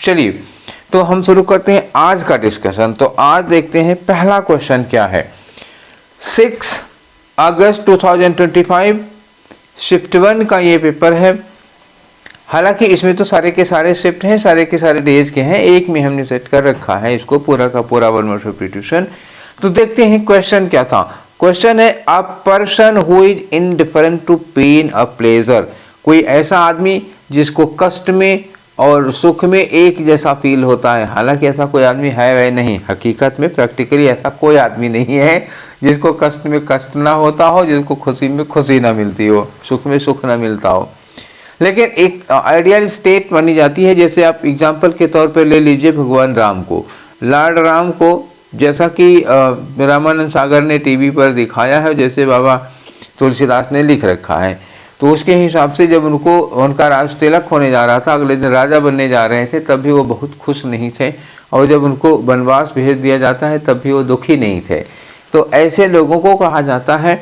चलिए तो हम शुरू करते हैं आज का डिस्कशन। तो आज देखते हैं पहला क्वेश्चन क्या है। 6 अगस्त 2025 शिफ्ट 1 का ये पेपर है। हालांकि इसमें तो सारे के सारे शिफ्ट हैं, सारे के सारे डेज के हैं, एक में हमने सेट कर रखा है इसको पूरा का पूरा 1 वर्ड सब्स्टिट्यूशन। तो देखते हैं क्वेश्चन क्या था। क्वेश्चन है a person who is indifferent to pain a pleasure. कोई ऐसा आदमी जिसको कष्ट में और सुख में एक जैसा फील होता है। हालांकि ऐसा कोई आदमी है वह नहीं, हकीकत में प्रैक्टिकली ऐसा कोई आदमी नहीं है जिसको कष्ट में कष्ट ना होता हो, जिसको खुशी में खुशी ना मिलती हो, सुख में सुख ना मिलता हो। लेकिन एक आइडियल स्टेट बनी जाती है। जैसे आप एग्जाम्पल के तौर पर ले लीजिए भगवान राम को, लॉर्ड राम को, जैसा कि रामानंद सागर ने टीवी पर दिखाया है, जैसे बाबा तुलसीदास ने लिख रखा है, तो उसके हिसाब से जब उनका राज तिलक होने जा रहा था, अगले दिन राजा बनने जा रहे थे, तब भी वो बहुत खुश नहीं थे। और जब उनको वनवास भेज दिया जाता है तब भी वो दुखी नहीं थे। तो ऐसे लोगों को कहा जाता है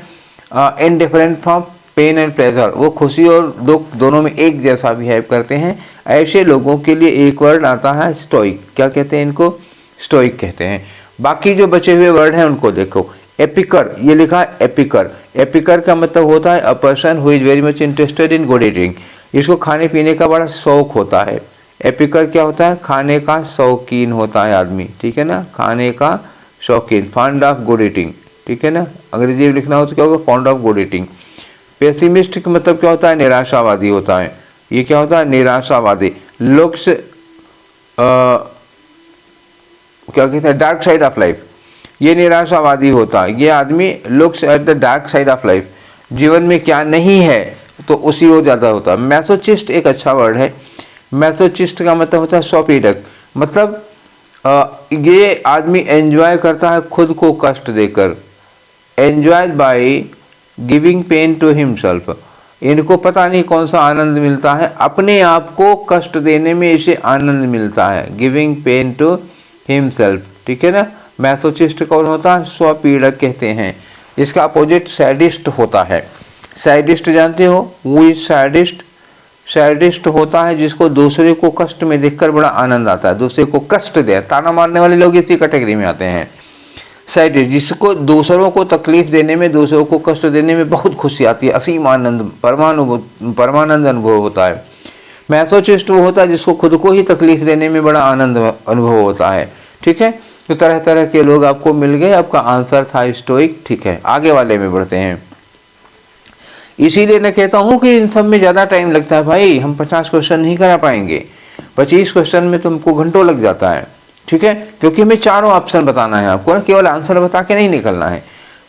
indifferent from pain and pleasure. वो खुशी और दुख दोनों में एक जैसा बिहेव करते हैं। ऐसे लोगों के लिए एक वर्ड आता है स्टोइक। क्या कहते हैं इनको? स्टोइक कहते हैं। बाकी जो बचे हुए वर्ड हैं उनको देखो। एपिकर, ये लिखा है एपिकर। एपिकर का मतलब होता है a person who is very much interested in good eating. इसको खाने पीने का बड़ा शौक होता है। एपिकर क्या होता है? खाने का शौकीन होता है आदमी, ठीक है ना, खाने का शौकीन, फॉन्ड ऑफ गुड ईटिंग, ठीक है ना। अंग्रेजी में लिखना हो तो क्या होगा? Fond of good eating. Pessimist का मतलब क्या होता है? निराशावादी होता है। ये क्या होता है? निराशावादी। लुक्स क्या कहते हैं? Dark side of life. ये निराशावादी होता है। ये आदमी looks at the dark side of life, जीवन में क्या नहीं है तो उसी वो ज़्यादा होता है। मैसोचिस्ट एक अच्छा वर्ड है। मैसोचिस्ट का मतलब होता है स्वपीड़क। मतलब ये आदमी एंजॉय करता है खुद को कष्ट देकर। Enjoy by giving pain to himself. इनको पता नहीं कौन सा आनंद मिलता है, अपने आप को कष्ट देने में इसे आनंद मिलता है। गिविंग पेन टू हिमसेल्फ, ठीक है ना। मैसोचिस्ट कौन होता है? स्वपीड़क कहते हैं। इसका अपोजिट सैडिस्ट होता है। सैडिस्ट जानते हो? वो इज सैडिस्ट। सैडिस्ट होता है जिसको दूसरे को कष्ट में देखकर बड़ा आनंद आता है, दूसरे को कष्ट दे। ताना मारने वाले लोग इसी कैटेगरी में आते हैं। सैडिस्ट, जिसको दूसरों को तकलीफ देने में, दूसरों को कष्ट देने में बहुत खुशी आती है, असीम आनंद, परमानंद अनुभव होता है। मैसोचिस्ट वो होता है जिसको खुद को ही तकलीफ देने में बड़ा आनंद अनुभव होता है, ठीक है। तो तरह तरह के लोग आपको मिल गए। आपका आंसर था स्टोइक, ठीक है। आगे वाले में बढ़ते हैं। इसीलिए मैं कहता हूँ कि इन सब में ज़्यादा टाइम लगता है भाई। हम 50 क्वेश्चन नहीं करा पाएंगे। 25 क्वेश्चन में तुमको घंटों लग जाता है, ठीक है, क्योंकि हमें चारों ऑप्शन बताना है आपको ना, केवल आंसर बता के नहीं निकलना है।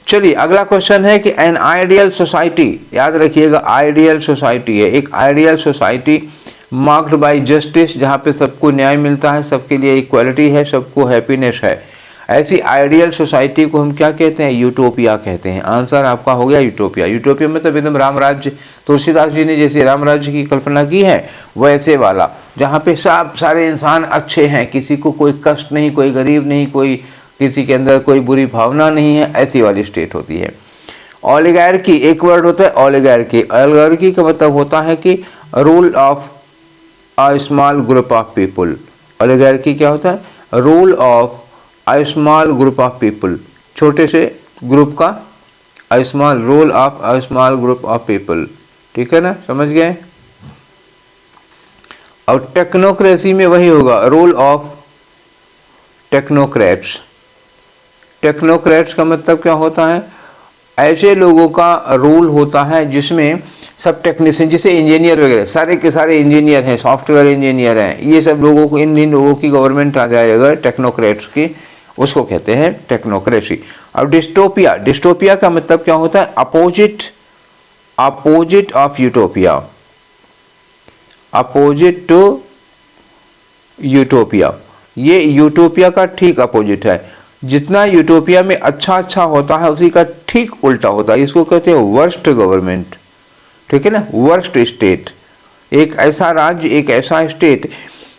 चलिए अगला क्वेश्चन है कि एन आइडियल सोसाइटी, याद रखिएगा आइडियल सोसाइटी है। एक ideal society marked by justice, जहाँ पे सबको न्याय मिलता है, सबके लिए इक्वालिटी है, सबको हैप्पीनेस है। ऐसी आइडियल सोसाइटी को हम क्या कहते हैं? यूटोपिया कहते हैं। आंसर आपका हो गया यूटोपिया। यूटोपिया मतलब एकदम राम राज्य, तुलसीदास जी ने जैसे राम राज्य की कल्पना की है वैसे वाला, जहाँ पे सब सारे इंसान अच्छे हैं, किसी को कोई कष्ट नहीं, कोई गरीब नहीं, कोई किसी के अंदर कोई बुरी भावना नहीं है, ऐसी वाली स्टेट होती है। ओलिगार्की एक वर्ड होता है ओलिगार्की। ओलिगार्की का मतलब होता है कि rule of a small group of people. Oligarchy क्या होता है? Rule of a small group of people, छोटे से ग्रुप का, a small rule of a small group of people, ठीक है ना, समझ गए। और टेक्नोक्रेसी में वही होगा, रूल ऑफ टेक्नोक्रेट्स। टेक्नोक्रेट्स का मतलब क्या होता है? ऐसे लोगों का रूल होता है जिसमें सब टेक्नीशियन, जैसे इंजीनियर वगैरह, सारे के सारे इंजीनियर हैं, सॉफ्टवेयर इंजीनियर हैं, ये सब लोगों को, इन लोगों की गवर्नमेंट आ जाए अगर टेक्नोक्रेट्स की, उसको कहते हैं टेक्नोक्रेसी। और डिस्टोपिया, डिस्टोपिया का मतलब क्या होता है? Opposite, opposite of utopia, opposite to utopia. ये यूटोपिया का ठीक अपोजिट है। जितना यूटोपिया में अच्छा अच्छा होता है उसी का ठीक उल्टा होता है। इसको कहते हैं वर्स्ट गवर्नमेंट, ठीक है ना, वर्स्ट स्टेट। एक ऐसा राज्य, एक ऐसा स्टेट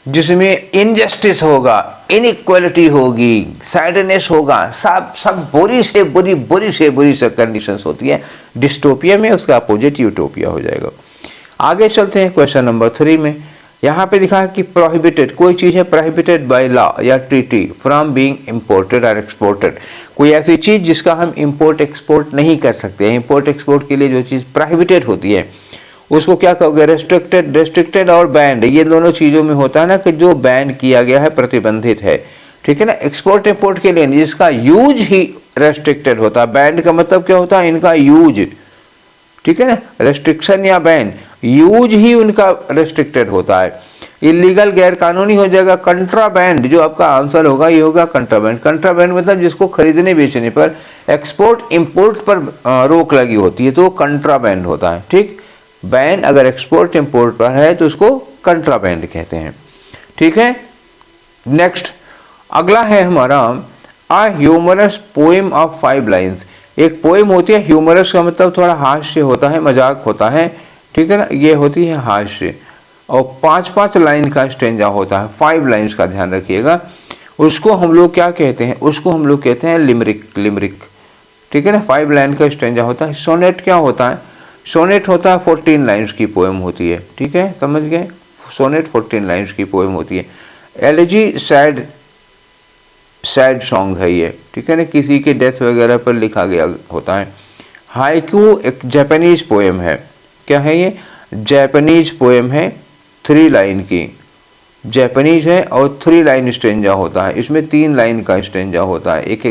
जिसमें इनजस्टिस होगा, इनइक्वालिटी होगी, सैडनेस होगा, सब बुरी से बुरी से कंडीशंस होती है। डिस्टोपिया में उसका अपोजिट यूटोपिया हो जाएगा। आगे चलते हैं क्वेश्चन नंबर 3 में। यहाँ पे दिखा है कि प्रोहिबिटेड, कोई चीज़ है प्रोहिबिटेड बाय लॉ या ट्रीटी फ्रॉम बीइंग इम्पोर्टेड और एक्सपोर्टेड, कोई ऐसी चीज़ जिसका हम इम्पोर्ट एक्सपोर्ट नहीं कर सकते हैं। इम्पोर्ट एक्सपोर्ट के लिए जो चीज़ प्रोहिबिटेड होती है उसको क्या कहोगे, रेस्ट्रिक्टेड। रेस्ट्रिक्टेड और बैंड, ये दोनों चीज़ों में होता है ना कि जो बैन किया गया है, प्रतिबंधित है, ठीक है ना। एक्सपोर्ट इम्पोर्ट के लिए जिसका यूज ही रेस्ट्रिक्टेड होता है। बैंड का मतलब क्या होता है, इनका यूज, ठीक है ना। रेस्ट्रिक्शन या बैन, यूज ही उनका रेस्ट्रिक्टेड होता है। इलीगल गैर कानूनी हो जाएगा। कंट्राबैंड, जो आपका आंसर होगा ये होगा कंट्राबैंड। कंट्राबैंड मतलब जिसको खरीदने बेचने पर, एक्सपोर्ट इंपोर्ट पर रोक लगी होती है तो वो कंट्राबैंड होता है, ठीक। बैन अगर एक्सपोर्ट इंपोर्ट पर है तो उसको कंट्राबैंड कहते हैं, ठीक है। नेक्स्ट अगला है हमारा अ ह्यूमरस पोएम ऑफ 5 लाइन्स। एक पोएम होती है, ह्यूमरस का मतलब थोड़ा हास्य होता है, मजाक होता है, ठीक है ना। ये होती है हास्य और 5-5 लाइन का स्टेंजा होता है, 5 लाइन्स का ध्यान रखिएगा। उसको हम लोग क्या कहते हैं, उसको हम लोग कहते हैं लिमरिक। लिमरिक, ठीक है ना। 5 लाइन का स्टेंजा होता है। सोनेट क्या होता है, सोनेट होता है 14 लाइन्स की पोएम होती है, ठीक है, समझ गए। सोनेट 14 लाइन्स की पोएम होती है। एलिजी सैड, सैड सॉन्ग है ये, ठीक है ना, किसी के डेथ वगैरह पर लिखा गया होता है। हाइकू एक जापानीज पोएम है, क्या है ये, जापानीज पोएम है, 3 लाइन की, जापानीज है और 3 लाइन स्टेंजा होता है। इसमें 3 लाइन का स्टेंजा होता है, एक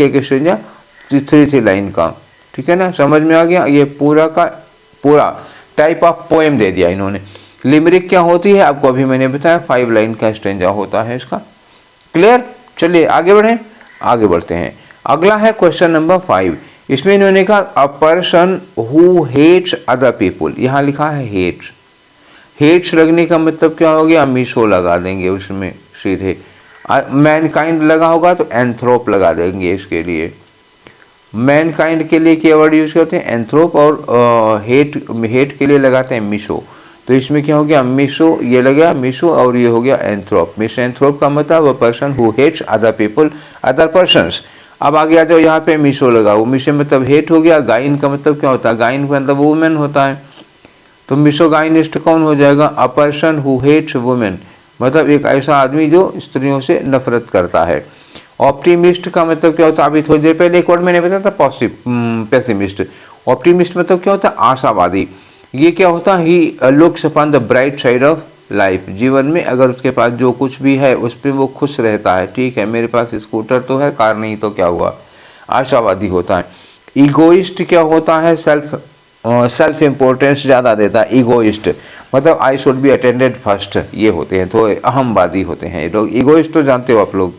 एक स्टेंजा 3 लाइन का, ठीक है ना, समझ में आ गया। ये पूरा का पूरा टाइप ऑफ पोएम दे दिया इन्होंने। लिमरिक क्या होती है आपको अभी मैंने बताया, 5 लाइन का स्टेंजा होता है इसका। क्लियर, चलिए आगे बढ़ें, आगे बढ़ते हैं। अगला है क्वेश्चन नंबर 5। इसमें इन्होंने कहा a person who hates other people, यहाँ लिखा है हेट्स। हेट्स लगने का मतलब क्या हो गया, मीशो लगा देंगे उसमें सीधे। मैनकाइंड लगा होगा तो एंथ्रोप लगा देंगे इसके लिए। मैनकाइंड के लिए क्या वर्ड यूज करते हैं, एंथ्रोप, और हेट के लिए लगाते हैं मीशो। तो इसमें क्या हो गया, मीशो, ये लग गया मीशो और ये हो गया एंथ्रोप। मिस एंथ्रोप का मतलब वो person who hates other people, other persons. अब आगे आ जाओ, यहाँ पे मीशो लगा, वो मीशो मतलब हेट हो गया। गाइन का मतलब क्या होता है, गाइन का मतलब वुमेन होता है, तो मिसोगाइनिस्ट कौन हो जाएगा, a person who hates women, मतलब एक ऐसा आदमी जो स्त्रियों से नफरत करता है। ऑप्टिमिस्ट का मतलब क्या होता है, अभी थोड़ी देर पहले एक वर्ड मैंने बताया था, पेसिमिस्ट। ऑप्टिमिस्ट मतलब क्या होता है, आशावादी। ये क्या होता है, he looks upon the bright side of life, जीवन में अगर उसके पास जो कुछ भी है उस पर वो खुश रहता है, ठीक है, मेरे पास स्कूटर तो है, कार नहीं तो क्या हुआ, आशावादी होता है। ईगोइस्ट क्या होता है, सेल्फ इम्पोर्टेंस ज़्यादा देता है, ईगोइस्ट मतलब I should be attended first, ये होते हैं, तो अहमवादी होते हैं ये लोग। ईगोइस्ट तो जानते हो आप लोग।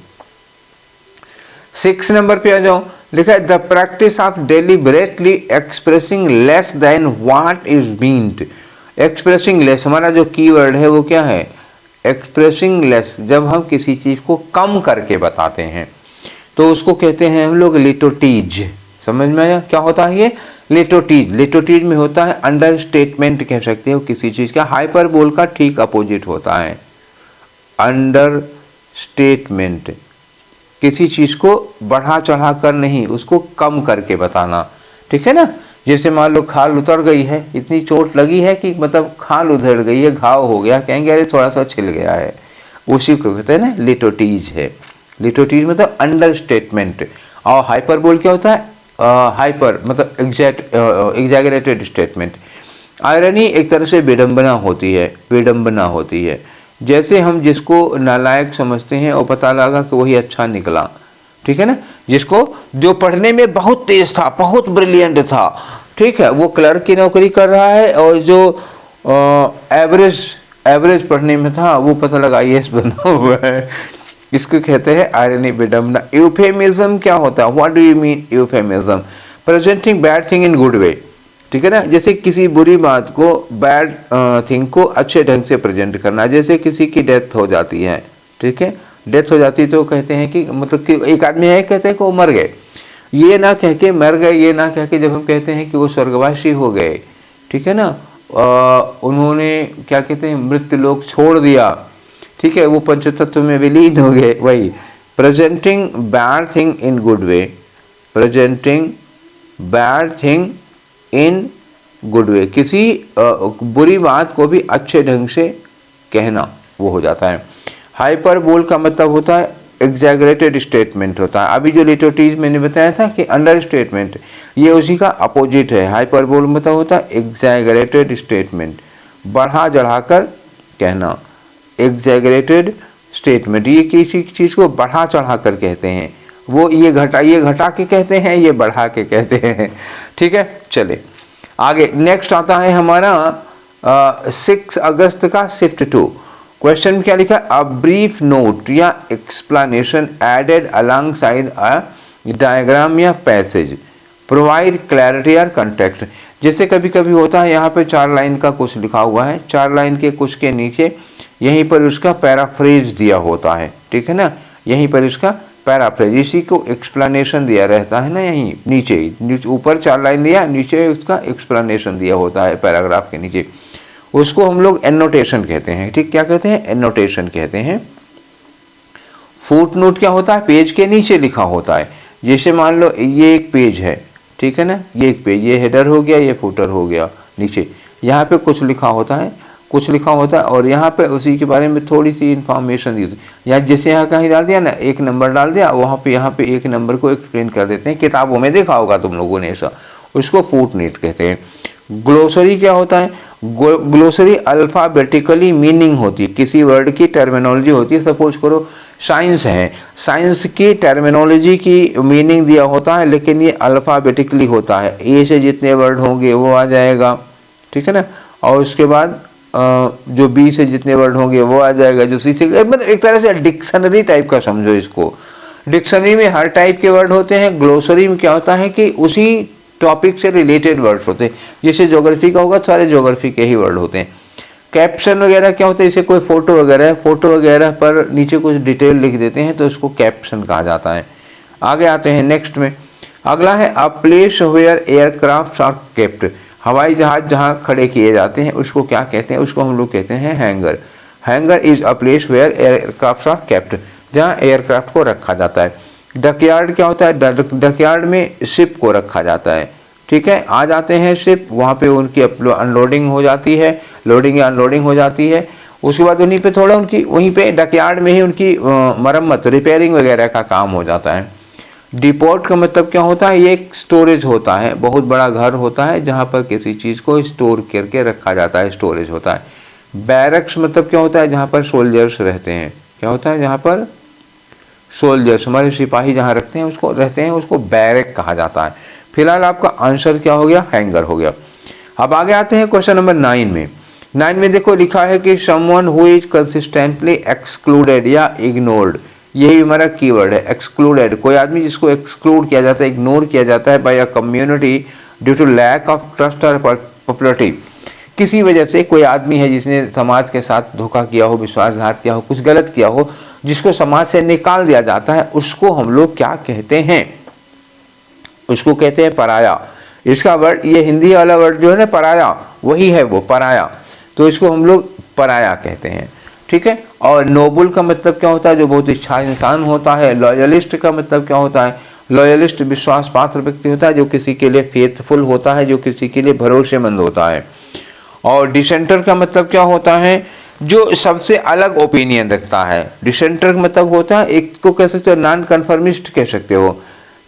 6 नंबर पे आ जाओ, लिखा है the practice of deliberately expressing less than what is meant. Expressing less, हमारा जो कीवर्ड है वो क्या है, एक्सप्रेसिंग लेस। जब हम किसी चीज़ को कम करके बताते हैं तो उसको कहते हैं हम लोग लिटोटीज। समझ में आया, क्या होता है ये, लिटोटीज। लिटोटीज में होता है अंडर स्टेटमेंट, कह सकते हो किसी चीज़ का। हाइपरबोल का ठीक अपोजिट होता है अंडर स्टेटमेंट, किसी चीज़ को बढ़ा चढ़ा कर नहीं, उसको कम करके बताना, ठीक है ना। जैसे मान लो खाल उतर गई है, इतनी चोट लगी है कि मतलब खाल उधड़ गई है, घाव हो गया, कहेंगे अरे थोड़ा सा छिल गया है, उसी को कहते हैं ना लिटोटीज है। लिटोटीज मतलब अंडर स्टेटमेंट। और हाइपरबोल क्या होता है, हाइपर मतलब एग्जैगरेटेड स्टेटमेंट। आयरनी एक तरह से विडंबना होती है, विडंबना होती है। जैसे हम जिसको नालायक समझते हैं और पता लगा कि वही अच्छा निकला, ठीक है ना। जिसको जो पढ़ने में बहुत तेज था, बहुत ब्रिलियंट था, ठीक है, वो क्लर्क की नौकरी कर रहा है, और जो एवरेज पढ़ने में था वो पता लगा IAS बना हुआ है। इसको कहते हैं आयरनी, विडंबना। यूफेमिज्म क्या होता है, what do you mean euphemism, presenting bad thing in good way, ठीक है ना। जैसे किसी बुरी बात को, बैड थिंग को अच्छे ढंग से प्रेजेंट करना। जैसे किसी की डेथ हो जाती है, ठीक है, डेथ हो जाती है तो कहते हैं कि मतलब कि एक आदमी है, कहते हैं कि वो मर गए, ये ना कह के मर गए, ये ना कह के जब हम कहते हैं कि वो स्वर्गवासी हो गए, ठीक है ना, उन्होंने क्या कहते हैं मृत्युलोक छोड़ दिया, ठीक है, वो पंचतत्व में विलीन हो गए, वही presenting bad thing in good way, presenting bad thing in good way, किसी बुरी बात को भी अच्छे ढंग से कहना, वो हो जाता है। हाइपरबोल का मतलब होता है एग्जैगरेटेड स्टेटमेंट होता है। अभी जो लिटोटीज मैंने बताया था कि अंडर स्टेटमेंट, ये उसी का अपोजिट है। हाइपरबोल मतलब होता है एग्जैगरेटेड स्टेटमेंट, बढ़ा चढ़ाकर कहना। एग्जैगरेटेड स्टेटमेंट, ये किसी चीज़ को बढ़ा चढ़ा कर कहते हैं। वो ये घटा के कहते हैं, ये बढ़ा के कहते हैं। ठीक है, चले आगे। नेक्स्ट आता है हमारा 6 अगस्त का शिफ्ट 2। क्वेश्चन में क्या लिखा है? अ ब्रीफ नोट या explanation added alongside a diagram या पैसेज प्रोवाइड क्लैरिटी और कंटेक्स्ट। जैसे कभी कभी होता है यहाँ पे 4 लाइन का कुछ लिखा हुआ है, 4 लाइन के कुछ के नीचे यहीं पर उसका पैराफ्रेज दिया होता है। ठीक है ना, यहीं पर इसका पैराफ्रेज, इसी को एक्सप्लेनेशन दिया रहता है ना, यहीं नीचे ऊपर 4 लाइन दिया, नीचे उसका एक्सप्लेनेशन दिया होता है पैराग्राफ के नीचे, उसको हम लोग एनोटेशन कहते हैं। ठीक, क्या कहते हैं? एनोटेशन कहते हैं। फुट नोट क्या होता है? पेज के नीचे लिखा होता है। जैसे मान लो ये एक पेज है, ठीक है ना, ये एक पेज, ये हेडर हो गया, ये फुटर हो गया, नीचे यहाँ पे कुछ लिखा होता है, और यहाँ पे उसी के बारे में थोड़ी सी इंफॉर्मेशन दी होती है। या जैसे यहाँ कहीं डाल दिया ना, एक नंबर डाल दिया, वहाँ पे यहाँ पे एक नंबर को एक्सप्लेन कर देते हैं। किताबों में देखा होगा तुम लोगों ने ऐसा, उसको फुट नोट कहते हैं। ग्लोसरी क्या होता है? ग्लोसरी अल्फ़ाबेटिकली मीनिंग होती है, किसी वर्ड की टर्मिनोलॉजी होती है। सपोज करो साइंस है, साइंस की टर्मिनोलॉजी की मीनिंग दिया होता है, लेकिन ये अल्फ़ाबेटिकली होता है। ए से जितने वर्ड होंगे वो आ जाएगा, ठीक है ना, और उसके बाद जो बी से जितने वर्ड होंगे वो आ जाएगा, जो सी से, मतलब एक तरह से डिक्शनरी टाइप का समझो इसको। डिक्शनरी में हर टाइप के वर्ड होते हैं, ग्लोसरी में क्या होता है कि उसी टॉपिक से रिलेटेड वर्ड्स होते हैं। जैसे ज्योग्राफी का होगा, सारे ज्योग्राफी के ही वर्ड होते हैं। कैप्शन वगैरह क्या होता है? जैसे कोई फोटो वगैरह है, फोटो वगैरह पर नीचे कुछ डिटेल लिख देते हैं, तो उसको कैप्शन कहा जाता है। आगे आते हैं नेक्स्ट में, अगला है a place where aircraft are kept. हवाई जहाज जहाँ खड़े किए जाते हैं उसको क्या कहते हैं? उसको हम लोग कहते हैं hangar. Hangar is a place where aircraft are kept, जहाँ एयरक्राफ्ट को रखा जाता है। डकयार्ड क्या होता है? डकयार्ड में शिप को रखा जाता है। ठीक है, आ जाते हैं शिप, वहाँ पे उनकी अनलोडिंग हो जाती है, लोडिंग या अनलोडिंग हो जाती है। उसके बाद उन्हीं पे थोड़ा उनकी वहीं पे डकयार्ड में ही उनकी मरम्मत, रिपेयरिंग वगैरह का काम हो जाता है। डिपोट का मतलब क्या होता है? ये एक स्टोरेज होता है, बहुत बड़ा घर होता है जहाँ पर किसी चीज़ को स्टोर करके रखा जाता है, स्टोरेज होता है। बैरक्स मतलब क्या होता है? जहाँ पर सोल्जर्स रहते हैं। क्या होता है? जहाँ पर सोल्जर्स, हमारे सिपाही जहाँ रहते हैं उसको बैरक कहा जाता है। फिलहाल आपका आंसर क्या हो गया? हैंगर हो गया। अब आगे आते हैं क्वेश्चन नंबर 9 में। 9 में देखो लिखा है कि someone who is consistently excluded या इग्नोर्ड, यही हमारा कीवर्ड है, एक्सक्लूडेड। कोई आदमी जिसको एक्सक्लूड किया जाता है, इग्नोर किया जाता है by a community due to lack of trust और पॉपुलरिटी। किसी वजह से कोई आदमी है जिसने समाज के साथ धोखा किया हो, विश्वासघात किया हो, कुछ गलत किया हो, जिसको समाज से निकाल दिया जाता है, उसको हम लोग क्या कहते हैं? उसको कहते हैं पराया। इसका वर्ड, ये हिंदी वाला वर्ड जो है ना पराया, वही है वो पराया, तो इसको हम लोग पराया कहते हैं। ठीक है, और नोबल का मतलब क्या होता है? जो बहुत अच्छा इंसान होता है। लॉयलिस्ट का मतलब क्या होता है? लॉयलिस्ट विश्वास पात्र व्यक्ति होता है, जो किसी के लिए फेथफुल होता है, जो किसी के लिए भरोसेमंद होता है। और डिसेंटर का मतलब क्या होता है? जो सबसे अलग ओपिनियन रखता है। डिसेंटर का मतलब होता है, एक को कह सकते हो नॉन कन्फर्मिस्ट कह सकते हो।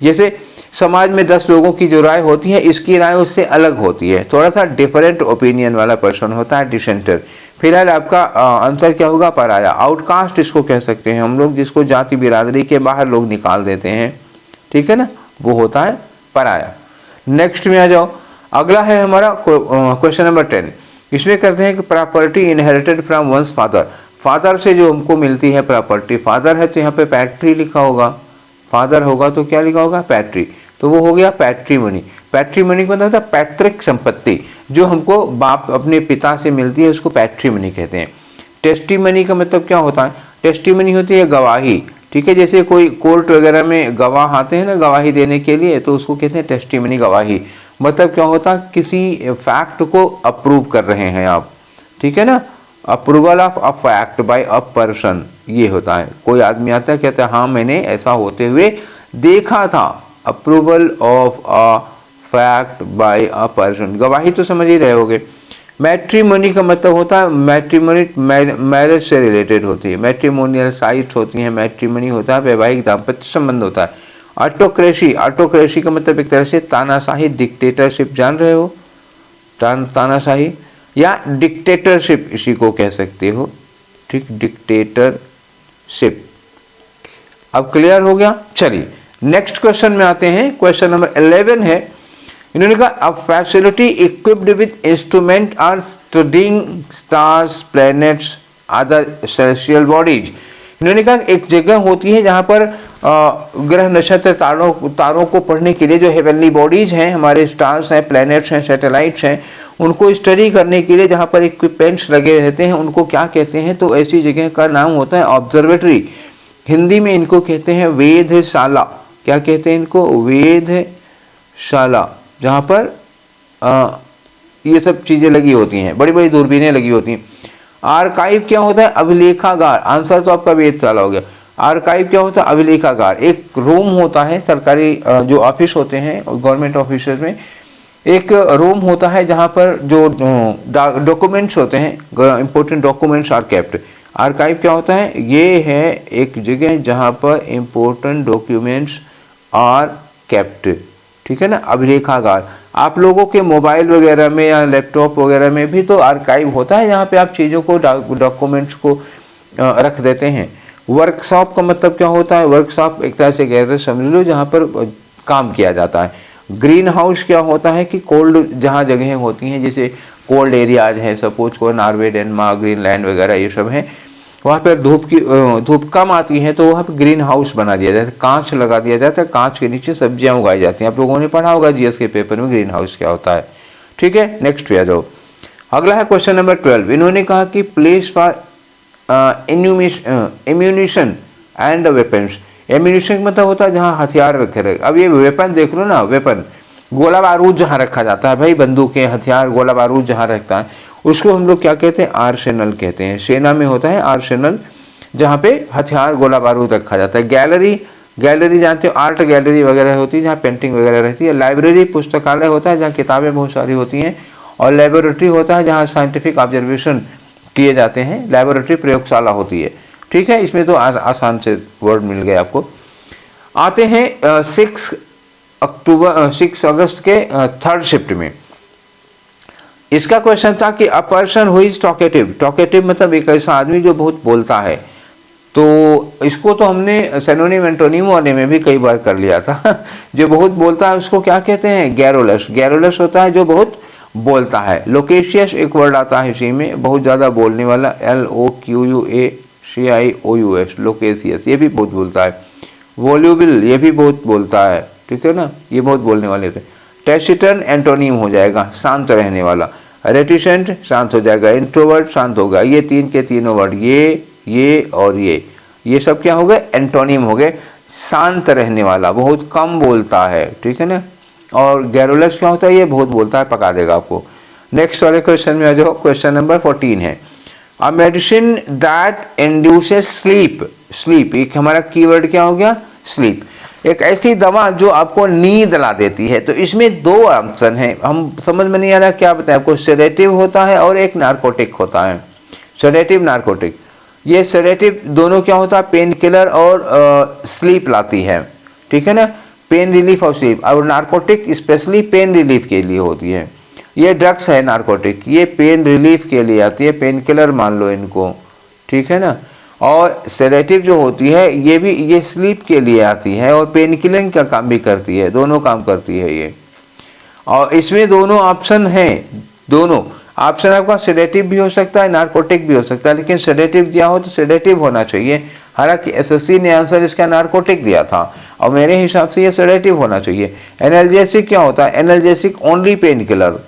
जैसे समाज में 10 लोगों की जो राय होती है, इसकी राय उससे अलग होती है, थोड़ा सा डिफरेंट ओपिनियन वाला पर्सन होता है डिसेंटर। फिलहाल आपका आंसर क्या होगा? पराया। आउटकास्ट इसको कह सकते हैं हम लोग, जिसको जाति बिरादरी के बाहर लोग निकाल देते हैं, ठीक है ना, वो होता है पराया। नेक्स्ट में आ जाओ, अगला है हमारा क्वेश्चन नंबर 10। इसमें करते हैं कि property inherited from once father. Father से जो हमको मिलती है प्रॉपर्टी, फादर है तो यहाँ पे पैट्री लिखा होगा, फादर होगा तो क्या लिखा होगा? पैट्री, तो वो हो गया पैट्रीमनी। पैट्रीमनी का मतलब होता है पैतृक संपत्ति, जो हमको बाप अपने पिता से मिलती है, उसको पैट्रीमनी कहते हैं। टेस्टीमनी का मतलब क्या होता है? टेस्टीमनी होती है गवाही, ठीक है, जैसे कोई कोर्ट वगैरह में गवाह आते हैं ना गवाही देने के लिए, तो उसको कहते हैं टेस्टीमनी, गवाही। मतलब क्या होता है? किसी फैक्ट को अप्रूव कर रहे हैं आप, ठीक है ना, approval of a fact bye a person, ये होता है। कोई आदमी आता है कहता है हाँ मैंने ऐसा होते हुए देखा था, approval of a fact bye a person, गवाही तो समझ ही रहे होगे। मैट्रिमोनी का मतलब होता है मैट्रिमोनी, मैरिज से रिलेटेड होती है, मैट्रिमोनियल साइट होती है, मैट्रिमोनी होता है वैवाहिक दाम्पत्य संबंध होता है। ऑटोक्रेसी, ऑटोक्रेसी का मतलब एक तरह से तानाशाही, डिक्टेटरशिप, जान रहे हो तानाशाही या डिक्टेटरशिप इसी को कह सकते हो, ठीक, डिक्टेटरशिप। अब क्लियर हो गया। चलिए नेक्स्ट क्वेश्चन में आते हैं। क्वेश्चन नंबर 11 है, इन्होंने कहा a facility equipped with instrument are studying stars, planets, other celestial bodies. इन्होंने कहा एक जगह होती है जहाँ पर ग्रह, नक्षत्र, तारों को पढ़ने के लिए जो हेवनली बॉडीज हैं, हमारे स्टार्स हैं, प्लैनेट्स हैं, सैटेलाइट्स हैं, उनको स्टडी करने के लिए जहाँ पर इक्विपमेंट्स लगे रहते हैं, उनको क्या कहते हैं? तो ऐसी जगह का नाम होता है ऑब्जर्वेटरी। हिंदी में इनको कहते हैं वेधशाला। क्या कहते हैं इनको? वेधशाला, जहाँ पर ये सब चीज़ें लगी होती हैं, बड़ी बड़ी दूरबीनें लगी होती हैं। आर्काइव क्या होता है? अभिलेखागार। आंसर तो आपका वेधशाला हो गया। आर्काइव क्या होता है? अभिलेखागार। एक रूम होता है, सरकारी जो ऑफिस होते हैं गवर्नमेंट ऑफिस में, एक रूम होता है जहाँ पर जो डॉक्यूमेंट्स होते हैं, important documents are kept. Archive क्या होता है? ये है एक जगह जहाँ पर इंपॉर्टेंट डॉक्यूमेंट्स आर केप्ट, ठीक है ना, अभिलेखागार। आप लोगों के मोबाइल वगैरह में या लैपटॉप वगैरह में भी तो आर्काइव होता है, जहाँ पे आप चीज़ों को, डॉक्यूमेंट्स को रख देते हैं। वर्कशॉप का मतलब क्या होता है? वर्कशॉप एक तरह से गैरेज समझ लो, जहाँ पर काम किया जाता है। ग्रीन हाउस क्या होता है? कि कोल्ड जहाँ जगहें होती हैं, जैसे कोल्ड एरियाज हैं, सपोज को नॉर्वे, डेनमार्क, ग्रीनलैंड वगैरह ये सब हैं, वहाँ पर धूप कम आती है तो वहाँ पर ग्रीन हाउस बना दिया जाता है, कांच लगा दिया जाता है, कांच के नीचे सब्जियाँ उगाई जाती हैं। आप लोगों ने पढ़ा होगा जीएस के पेपर में ग्रीन हाउस क्या होता है, ठीक है। नेक्स्ट पे आ जाओ। अगला है क्वेश्चन नंबर 12। इन्होंने कहा कि place for ammunition and weapons. Ammunition मतलब होता है जहाँ हथियार रखे रहे। अब ये वेपन देख लो ना, वेपन गोला बारूद जहाँ रखा जाता है भाई, बंदूकें, हथियार, गोला बारूद जहाँ रखता है उसको हम लोग क्या कहते हैं? आर्सेनल कहते हैं। सेना में होता है आर्सेनल, जहाँ पे हथियार, गोला बारूद रखा जाता है। गैलरी, गैलरी जानते हो, आर्ट गैलरी वगैरह होती है जहाँ पेंटिंग वगैरह रहती है। लाइब्रेरी, पुस्तकालय होता है जहाँ किताबें बहुत सारी होती हैं। और लेबोरेटरी होता है जहाँ साइंटिफिक ऑब्जर्वेशन किए जाते हैं। लेबोरेटरी प्रयोगशाला होती है, ठीक है। इसमें तो आसान से वर्ड मिल गए आपको। आते हैं 6 अगस्त के थर्ड शिफ्ट में। इसका क्वेश्चन था कि अ person who is talkative. Talkative मतलब एक ऐसा आदमी जो बहुत बोलता है। तो इसको तो हमने सिनोनिम एंटोनिम वाले में भी कई बार कर लिया था। जो बहुत बोलता है उसको क्या कहते हैं? गैरोलस। गैरोलस होता है जो बहुत बोलता है। लोकेशियस एक वर्ड आता है इसी में, बहुत ज़्यादा बोलने वाला, LOQUACIOUS, लोकेशियस, ये भी बहुत बोलता है। वॉल्यूबल, ये भी बहुत बोलता है, ठीक है ना, ये बहुत बोलने वाले होते हैं। टैसिटर्न एंटोनिम हो जाएगा, शांत रहने वाला। रेटिसेंट शांत हो जाएगा। इंट्रोवर्ट शांत होगा। ये तीन के तीनों वर्ड, ये और ये सब क्या हो गए? एंटोनिम हो गए। शांत रहने वाला, बहुत कम बोलता है, ठीक है ना। और गैरोलस क्या होता है? ये बहुत बोलता है, पका देगा आपको। नेक्स्ट वाले क्वेश्चन में आ जाओ। क्वेश्चन नंबर 14 है, a medicine that induces sleep. Sleep एक हमारा कीवर्ड क्या हो गया? स्लीप। एक ऐसी दवा जो आपको नींद ला देती है। तो इसमें दो ऑप्शन है, हम समझ में नहीं आ रहा क्या बताएं आपको। सेडेटिव होता है और एक नार्कोटिक होता है। Sedative, narcotic. ये सेडेटिव दोनों क्या होता है? पेन किलर और स्लीप लाती है, ठीक है ना, पेन रिलीफ और स्लीप। और नार्कोटिक स्पेशली पेन रिलीफ के लिए होती है। ये ड्रग्स है नार्कोटिक, ये पेन रिलीफ के लिए आती है, पेन किलर मान लो इनको, ठीक है ना। और सेडेटिव जो होती है ये स्लीप के लिए आती है और पेन किलिंग का काम भी करती है, दोनों काम करती है ये। और इसमें दोनों ऑप्शन हैं, दोनों ऑप्शन आपका सेडेटिव भी हो सकता है, नार्कोटिक भी हो सकता है। लेकिन सेडेटिव दिया हो तो सेडेटिव होना चाहिए। हालांकि एसएससी ने आंसर इसका नार्कोटिक दिया था और मेरे हिसाब से ये सेडेटिव होना चाहिए। एनाल्जेसिक क्या होता है? Analgesic only pain killer.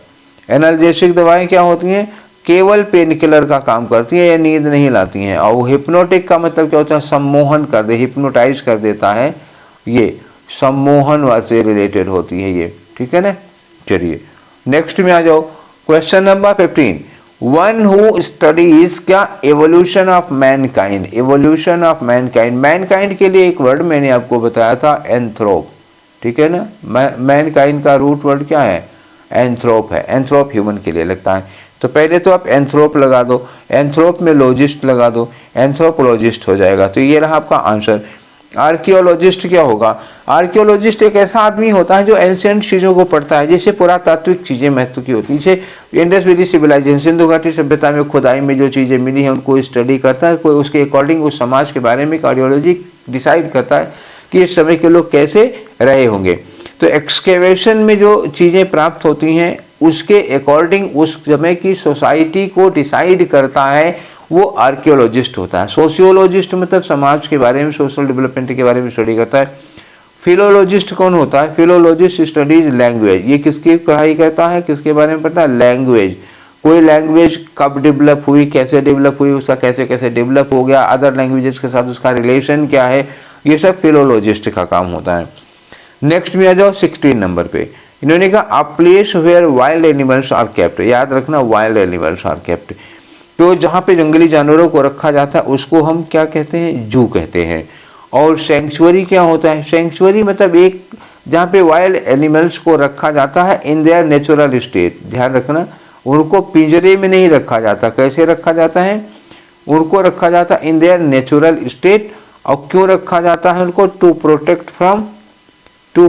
Analgesic दवाएं क्या होती हैं? केवल पेन किलर का काम करती है, ये नींद नहीं लाती हैं। और हिप्नोटिक का मतलब क्या होता है? सम्मोहन कर दे, हिप्नोटाइज कर देता है, ये सम्मोहन से रिलेटेड होती है ये, ठीक है ना। चलिए नेक्स्ट में आ जाओ। Question number 15, one who studies क्या? Evolution of mankind. Evolution of mankind, mankind के लिए एक वर्ड मैंने आपको बताया था, एंथ्रोप, ठीक है ना। मैनकाइंड का रूट वर्ड क्या है? एंथ्रोप है। एंथ्रोप ह्यूमन के लिए लगता है। तो पहले तो आप एंथ्रोप लगा दो, एंथ्रोप में लॉजिस्ट लगा दो, एंथ्रोपोलॉजिस्ट हो जाएगा। तो ये रहा आपका आंसर। आर्कियोलॉजिस्ट क्या होगा? आर्कियोलॉजिस्ट एक ऐसा आदमी होता है जो एंशिएंट चीज़ों को पढ़ता है, जैसे पुरातात्विक चीज़ें महत्व की होती है, जैसे इंडस वैली सिविलाइजेशन, सिंधु घाटी सभ्यता में खुदाई में जो चीज़ें मिली हैं उनको स्टडी करता है, कोई उसके अकॉर्डिंग उस समाज के बारे में आर्कियोलॉजी डिसाइड करता है कि इस समय के लोग कैसे रहे होंगे। तो एक्सकेवेशन में जो चीज़ें प्राप्त होती हैं उसके अकॉर्डिंग उस समय की सोसाइटी को डिसाइड करता है, वो आर्कियोलॉजिस्ट होता है। सोशियोलॉजिस्ट मतलब समाज के बारे में, सोशल डेवलपमेंट के बारे में स्टडी करता है। फिलोलॉजिस्ट कौन होता है? Philologist studies language. ये किसकी पढ़ाई करता है, किसके बारे में पढ़ता है? लैंग्वेज। कोई लैंग्वेज कब डेवलप हुई, कैसे डेवलप हुई, उसका कैसे कैसे डेवलप हो गया, अदर लैंग्वेजेस के साथ उसका रिलेशन क्या है, ये सब फिलोलॉजिस्ट का काम होता है। नेक्स्ट में आ जाओ 16 नंबर पे। इन्होंने कहा a place where wild animals are kept. याद रखना, वाइल्ड एनिमल्स आर केप्ट। तो जहाँ पे जंगली जानवरों को रखा जाता है उसको हम क्या कहते हैं? जू कहते हैं। और सेंचुरी क्या होता है? सेंचुरी मतलब एक जहाँ पे वाइल्ड एनिमल्स को रखा जाता है इन देयर नेचुरल स्टेट। ध्यान रखना, उनको पिंजरे में नहीं रखा जाता। कैसे रखा जाता है? उनको रखा जाता है इन देयर नेचुरल स्टेट। और क्यों रखा जाता है उनको? To protect from, to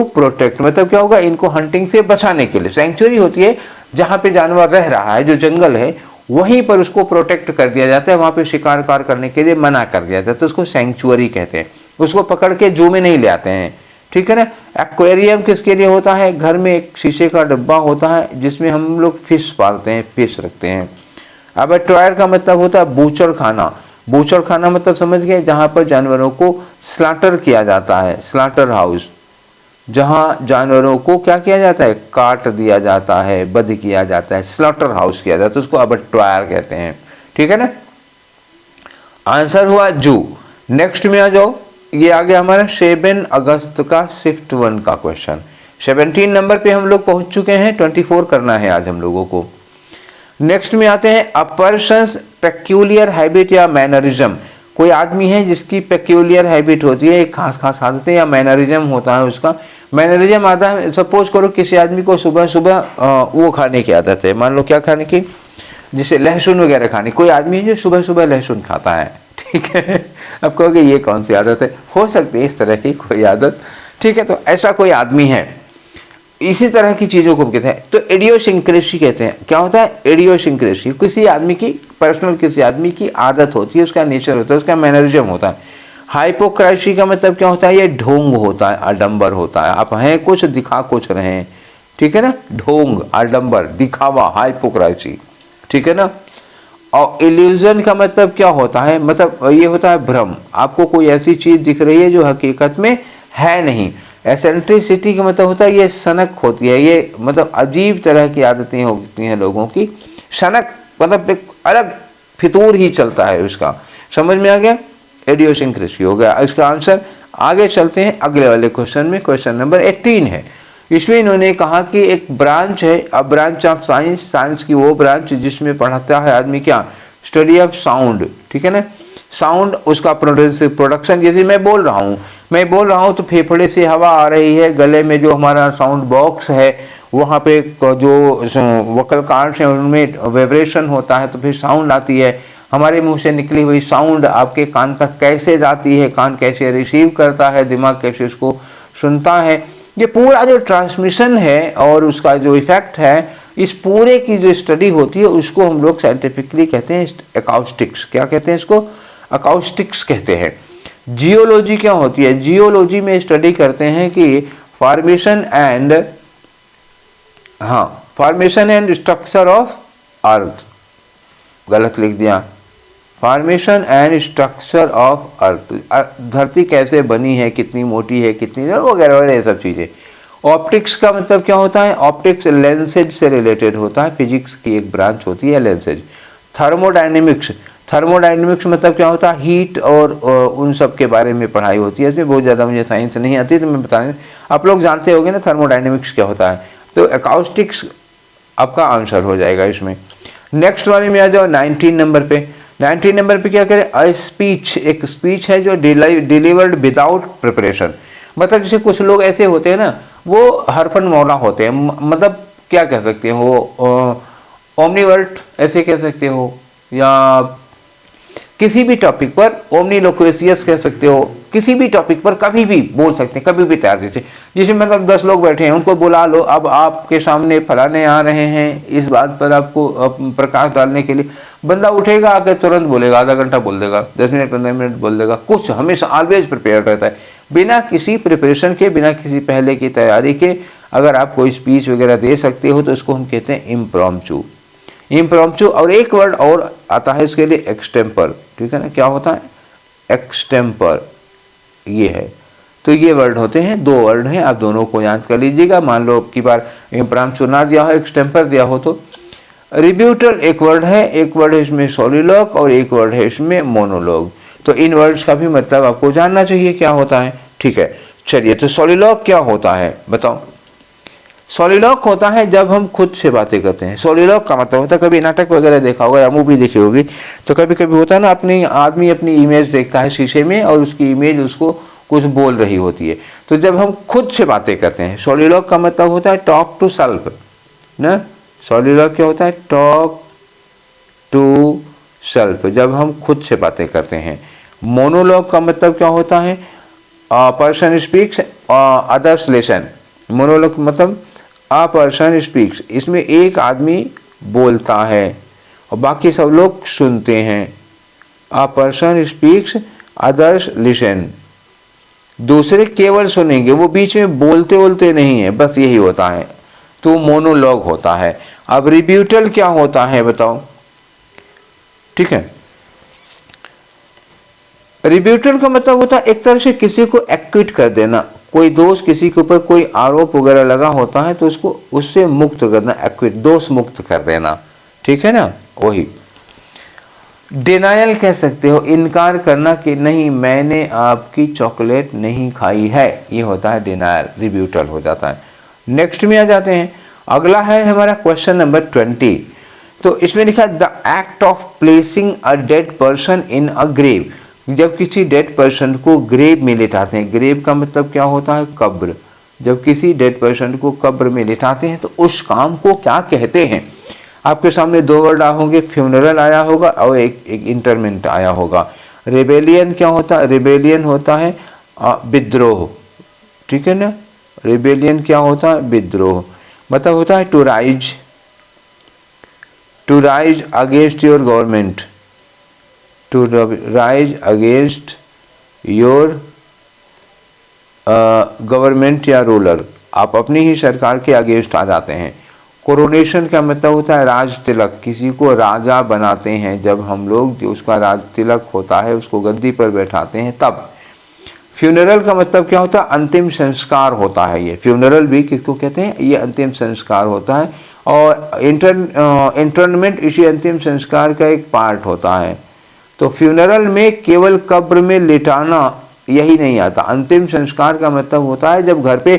protect मतलब क्या होगा? इनको हंटिंग से बचाने के लिए। सेंचुरी होती है जहाँ पे जानवर रह रहा है, जो जंगल है वहीं पर उसको प्रोटेक्ट कर दिया जाता है, वहाँ पे शिकार करने के लिए मना कर दिया जाता है, तो उसको सेंचुरी कहते हैं। उसको पकड़ के जू में नहीं ले आते हैं, ठीक है ना। एक्वेरियम किसके लिए होता है? घर में एक शीशे का डब्बा होता है जिसमें हम लोग फिश पालते हैं, फिश रखते हैं। अब ट्रायल का मतलब होता है बूचर खाना। बूचर खाना मतलब समझ गए, जहाँ पर जानवरों को स्लाटर किया जाता है, स्लाटर हाउस, जहाँ जानवरों को क्या किया जाता है? काट दिया जाता है, वध किया जाता है, स्लॉटर हाउस किया जाता है, तो उसको अबट्वायर कहते हैं, ठीक है ना। आंसर हुआ जू। नेक्स्ट में आ जाओ, ये आ गया हमारा 7 अगस्त का शिफ्ट 1 का क्वेश्चन। 17 नंबर पे हम लोग पहुंच चुके हैं, 24 करना है आज हम लोगों को। नेक्स्ट में आते हैं अ पर्सन्स पेक्यूलियर हैबिट या मैनरिज्म। कोई आदमी है जिसकी पेक्यूलियर हैबिट होती है, एक खास खास आदतें या मैनरिज्म होता है उसका। मैनरिज्म आता है, सपोज करो किसी आदमी को सुबह सुबह वो खाने की आदत है, मान लो क्या खाने की, जैसे लहसुन वगैरह खाने। कोई आदमी है जो सुबह सुबह लहसुन खाता है, ठीक है। अब कहोगे ये कौन सी आदत है? हो सकती है इस तरह की कोई आदत, ठीक है। तो ऐसा कोई आदमी है, इसी तरह की चीज़ों को कहते हैं। तो इडियोसिंक्रेसी कहते हैं। क्या होता है? इडियोसिंक्रेसी किसी आदमी की पर्सनल, किसी आदमी की आदत होती है, उसका नेचर होता है, उसका मैनरिज्म होता है। हाइपोक्रासी का मतलब क्या होता है? ये ढोंग होता है, आडंबर होता है। आप हैं कुछ, दिखा कुछ रहे, ठीक है ना। ढोंग, आडंबर, दिखावा, हाइपोक्रासी, ठीक है ना। और इल्यूजन का मतलब क्या होता है? मतलब ये होता है भ्रम। आपको कोई ऐसी चीज दिख रही है जो हकीकत में है नहीं। एसेंट्रिसिटी का मतलब होता है ये सनक होती है, ये मतलब अजीब तरह की आदतें होती हैं लोगों की। सनक मतलब एक अलग फितूर ही चलता है उसका, समझ में आ गया। इडियोसिंक्रेसी हो गया इसका आंसर। आगे चलते हैं अगले वाले क्वेश्चन में, क्वेश्चन नंबर 18 है। इसमें इन्होंने कहा कि एक ब्रांच है, अब ब्रांच ऑफ साइंस, साइंस की वो ब्रांच जिसमें पढ़ाता है आदमी क्या? स्टडी ऑफ साउंड, ठीक है ना। साउंड, उसका प्रोडक्शन। जैसे मैं बोल रहा हूँ तो फेफड़े से हवा आ रही है, गले में जो हमारा साउंड बॉक्स है वहाँ पे जो वोकल कार्ड्स हैं उनमें वाइब्रेशन होता है, तो फिर साउंड आती है। हमारे मुंह से निकली हुई साउंड आपके कान तक कैसे जाती है, कान कैसे रिसीव करता है, दिमाग कैसे इसको सुनता है, ये पूरा जो ट्रांसमिशन है और उसका जो इफेक्ट है, इस पूरे की जो स्टडी होती है उसको हम लोग साइंटिफिकली कहते हैं अकाउस्टिक्स। क्या कहते हैं इसको? अकाउस्टिक्स कहते हैं। जियोलॉजी क्या होती है? जियोलॉजी में स्टडी करते हैं कि formation and structure of earth. गलत लिख दिया, formation and structure of earth. धरती कैसे बनी है, कितनी मोटी है, कितनी वगैरह वगैरह, ये सब चीज़ें। ऑप्टिक्स का मतलब क्या होता है? ऑप्टिक्स लेंसेज से रिलेटेड होता है, फिजिक्स की एक ब्रांच होती है लेंसेज। थर्मोडायनेमिक्स, थर्मोडायनेमिक्स मतलब क्या होता है? हीट और उन सब के बारे में पढ़ाई होती है। इसमें बहुत ज़्यादा मुझे साइंस नहीं आती, तो मैं बता दें, आप लोग जानते होंगे ना थर्मोडायनेमिक्स क्या होता है। तो अकाउस्टिक्स आपका आंसर हो जाएगा इसमें। नेक्स्ट वाले में आ जाओ 19 नंबर पे। 19 नंबर पे क्या करें? अ स्पीच, एक स्पीच है जो डिलीवर्ड विदाउट प्रिपरेशन। मतलब जैसे कुछ लोग ऐसे होते हैं ना, वो हरफन मौला होते हैं, मतलब क्या कह सकते हो, ओमनीवर्ट ऐसे कह सकते हो, या किसी भी टॉपिक पर ओमनी लोक्वेसियस कह सकते हो, किसी भी टॉपिक पर कभी भी बोल सकते हैं, कभी भी तैयार। जैसे मतलब 10 लोग बैठे हैं, उनको बुला लो, अब आपके सामने फलाने आ रहे हैं, इस बात पर आपको प्रकाश डालने के लिए, बंदा उठेगा आकर तुरंत बोलेगा, आधा घंटा बोल देगा, 10 मिनट 15 मिनट बोल देगा, कुछ हमेशा ऑलवेज प्रिपेयर रहता है, बिना किसी प्रिपरेशन के, बिना किसी पहले की तैयारी के अगर आप कोई स्पीच वगैरह दे सकते हो तो इसको हम कहते हैं इम्प्रॉम्प्टू। इम्प्रॉम्प्टू, और एक वर्ड और आता है इसके लिए, एक्सटेम्पर, ठीक है ना। क्या होता है? एक्सटेम्पर, ये है। तो ये वर्ड होते हैं, 2 वर्ड हैं, आप दोनों को याद कर लीजिएगा। मान लो अब की बार इम्प्रॉम्प्टू ना दिया हो, एक्सटेम्पर दिया हो तो। रिब्यूटल एक वर्ड है, एक वर्ड है इसमें सोलिलॉक और एक वर्ड है इसमें मोनोलॉग। तो इन वर्ड्स का भी मतलब आपको जानना चाहिए क्या होता है, ठीक है। चलिए, तो सोलिलॉक क्या होता है बताओ। सोलिलॉक होता है जब हम खुद से बातें करते हैं। सोलिलॉक का मतलब होता है, कभी नाटक वगैरह देखा होगा या मूवी देखी होगी, तो कभी कभी होता है ना, अपनी आदमी अपनी इमेज देखता है शीशे में और उसकी इमेज उसको कुछ बोल रही होती है। तो जब हम खुद से बातें करते हैं, सोलिलॉक का मतलब होता है टॉक टू सेल्फ ना। सोलिलॉक क्या होता है? टॉक टू सेल्फ, जब हम खुद से बातें करते हैं। मोनोलॉग का मतलब क्या होता है? Person speaks others listen. Monologue मतलब अ पर्सन स्पीक्स, इसमें एक आदमी बोलता है और बाकी सब लोग सुनते हैं। A person speaks others listen, दूसरे केवल सुनेंगे, वो बीच में बोलते बोलते नहीं है, बस यही होता है, तो मोनोलॉग होता है। अब रिब्यूटल क्या होता है बताओ, ठीक है। रिब्यूटल का मतलब होता है एक तरह से किसी को एक्विट कर देना, कोई दोष, किसी के ऊपर कोई आरोप वगैरह लगा होता है तो उसको उससे मुक्त करना, एक्विट, दोष मुक्त कर देना, ठीक है ना, वही। डिनायल कह सकते हो, इनकार करना कि नहीं मैंने आपकी चॉकलेट नहीं खाई है, ये होता है डिनायल, रिब्यूटल हो जाता है। नेक्स्ट में आ जाते हैं, अगला है हमारा क्वेश्चन नंबर 20। तो इसमें लिखा है the act of placing a dead person in a grave. जब किसी डेड पर्सन को ग्रेव में लिटाते हैं, ग्रेव का मतलब क्या होता है? कब्र। जब किसी डेड पर्सन को कब्र में लिटाते हैं तो उस काम को क्या कहते हैं? आपके सामने 2 वर्ड होंगे, फ्यूनरल आया होगा और एक इंटरमेंट आया होगा। रिबेलियन क्या होता है? रिबेलियन होता है विद्रोह, ठीक है ना। रिबेलियन क्या होता है? विद्रोह, मतलब होता है to rise against your government, to rise against your government या रूलर, आप अपनी ही सरकार के अगेंस्ट आ जाते हैं। कोरोनेशन का मतलब होता है राज तिलक, किसी को राजा बनाते हैं जब हम लोग, जो उसका राज तिलक होता है उसको गद्दी पर बैठाते हैं तब। फ्यूनरल का मतलब क्या होता है? अंतिम संस्कार होता है। ये फ्यूनरल भी किसको कहते हैं? ये अंतिम संस्कार होता है, और इंटरमेंट इसी अंतिम संस्कार का एक पार्ट होता है। तो फ्यूनरल में केवल कब्र में लिटाना यही नहीं आता। अंतिम संस्कार का मतलब होता है जब घर पे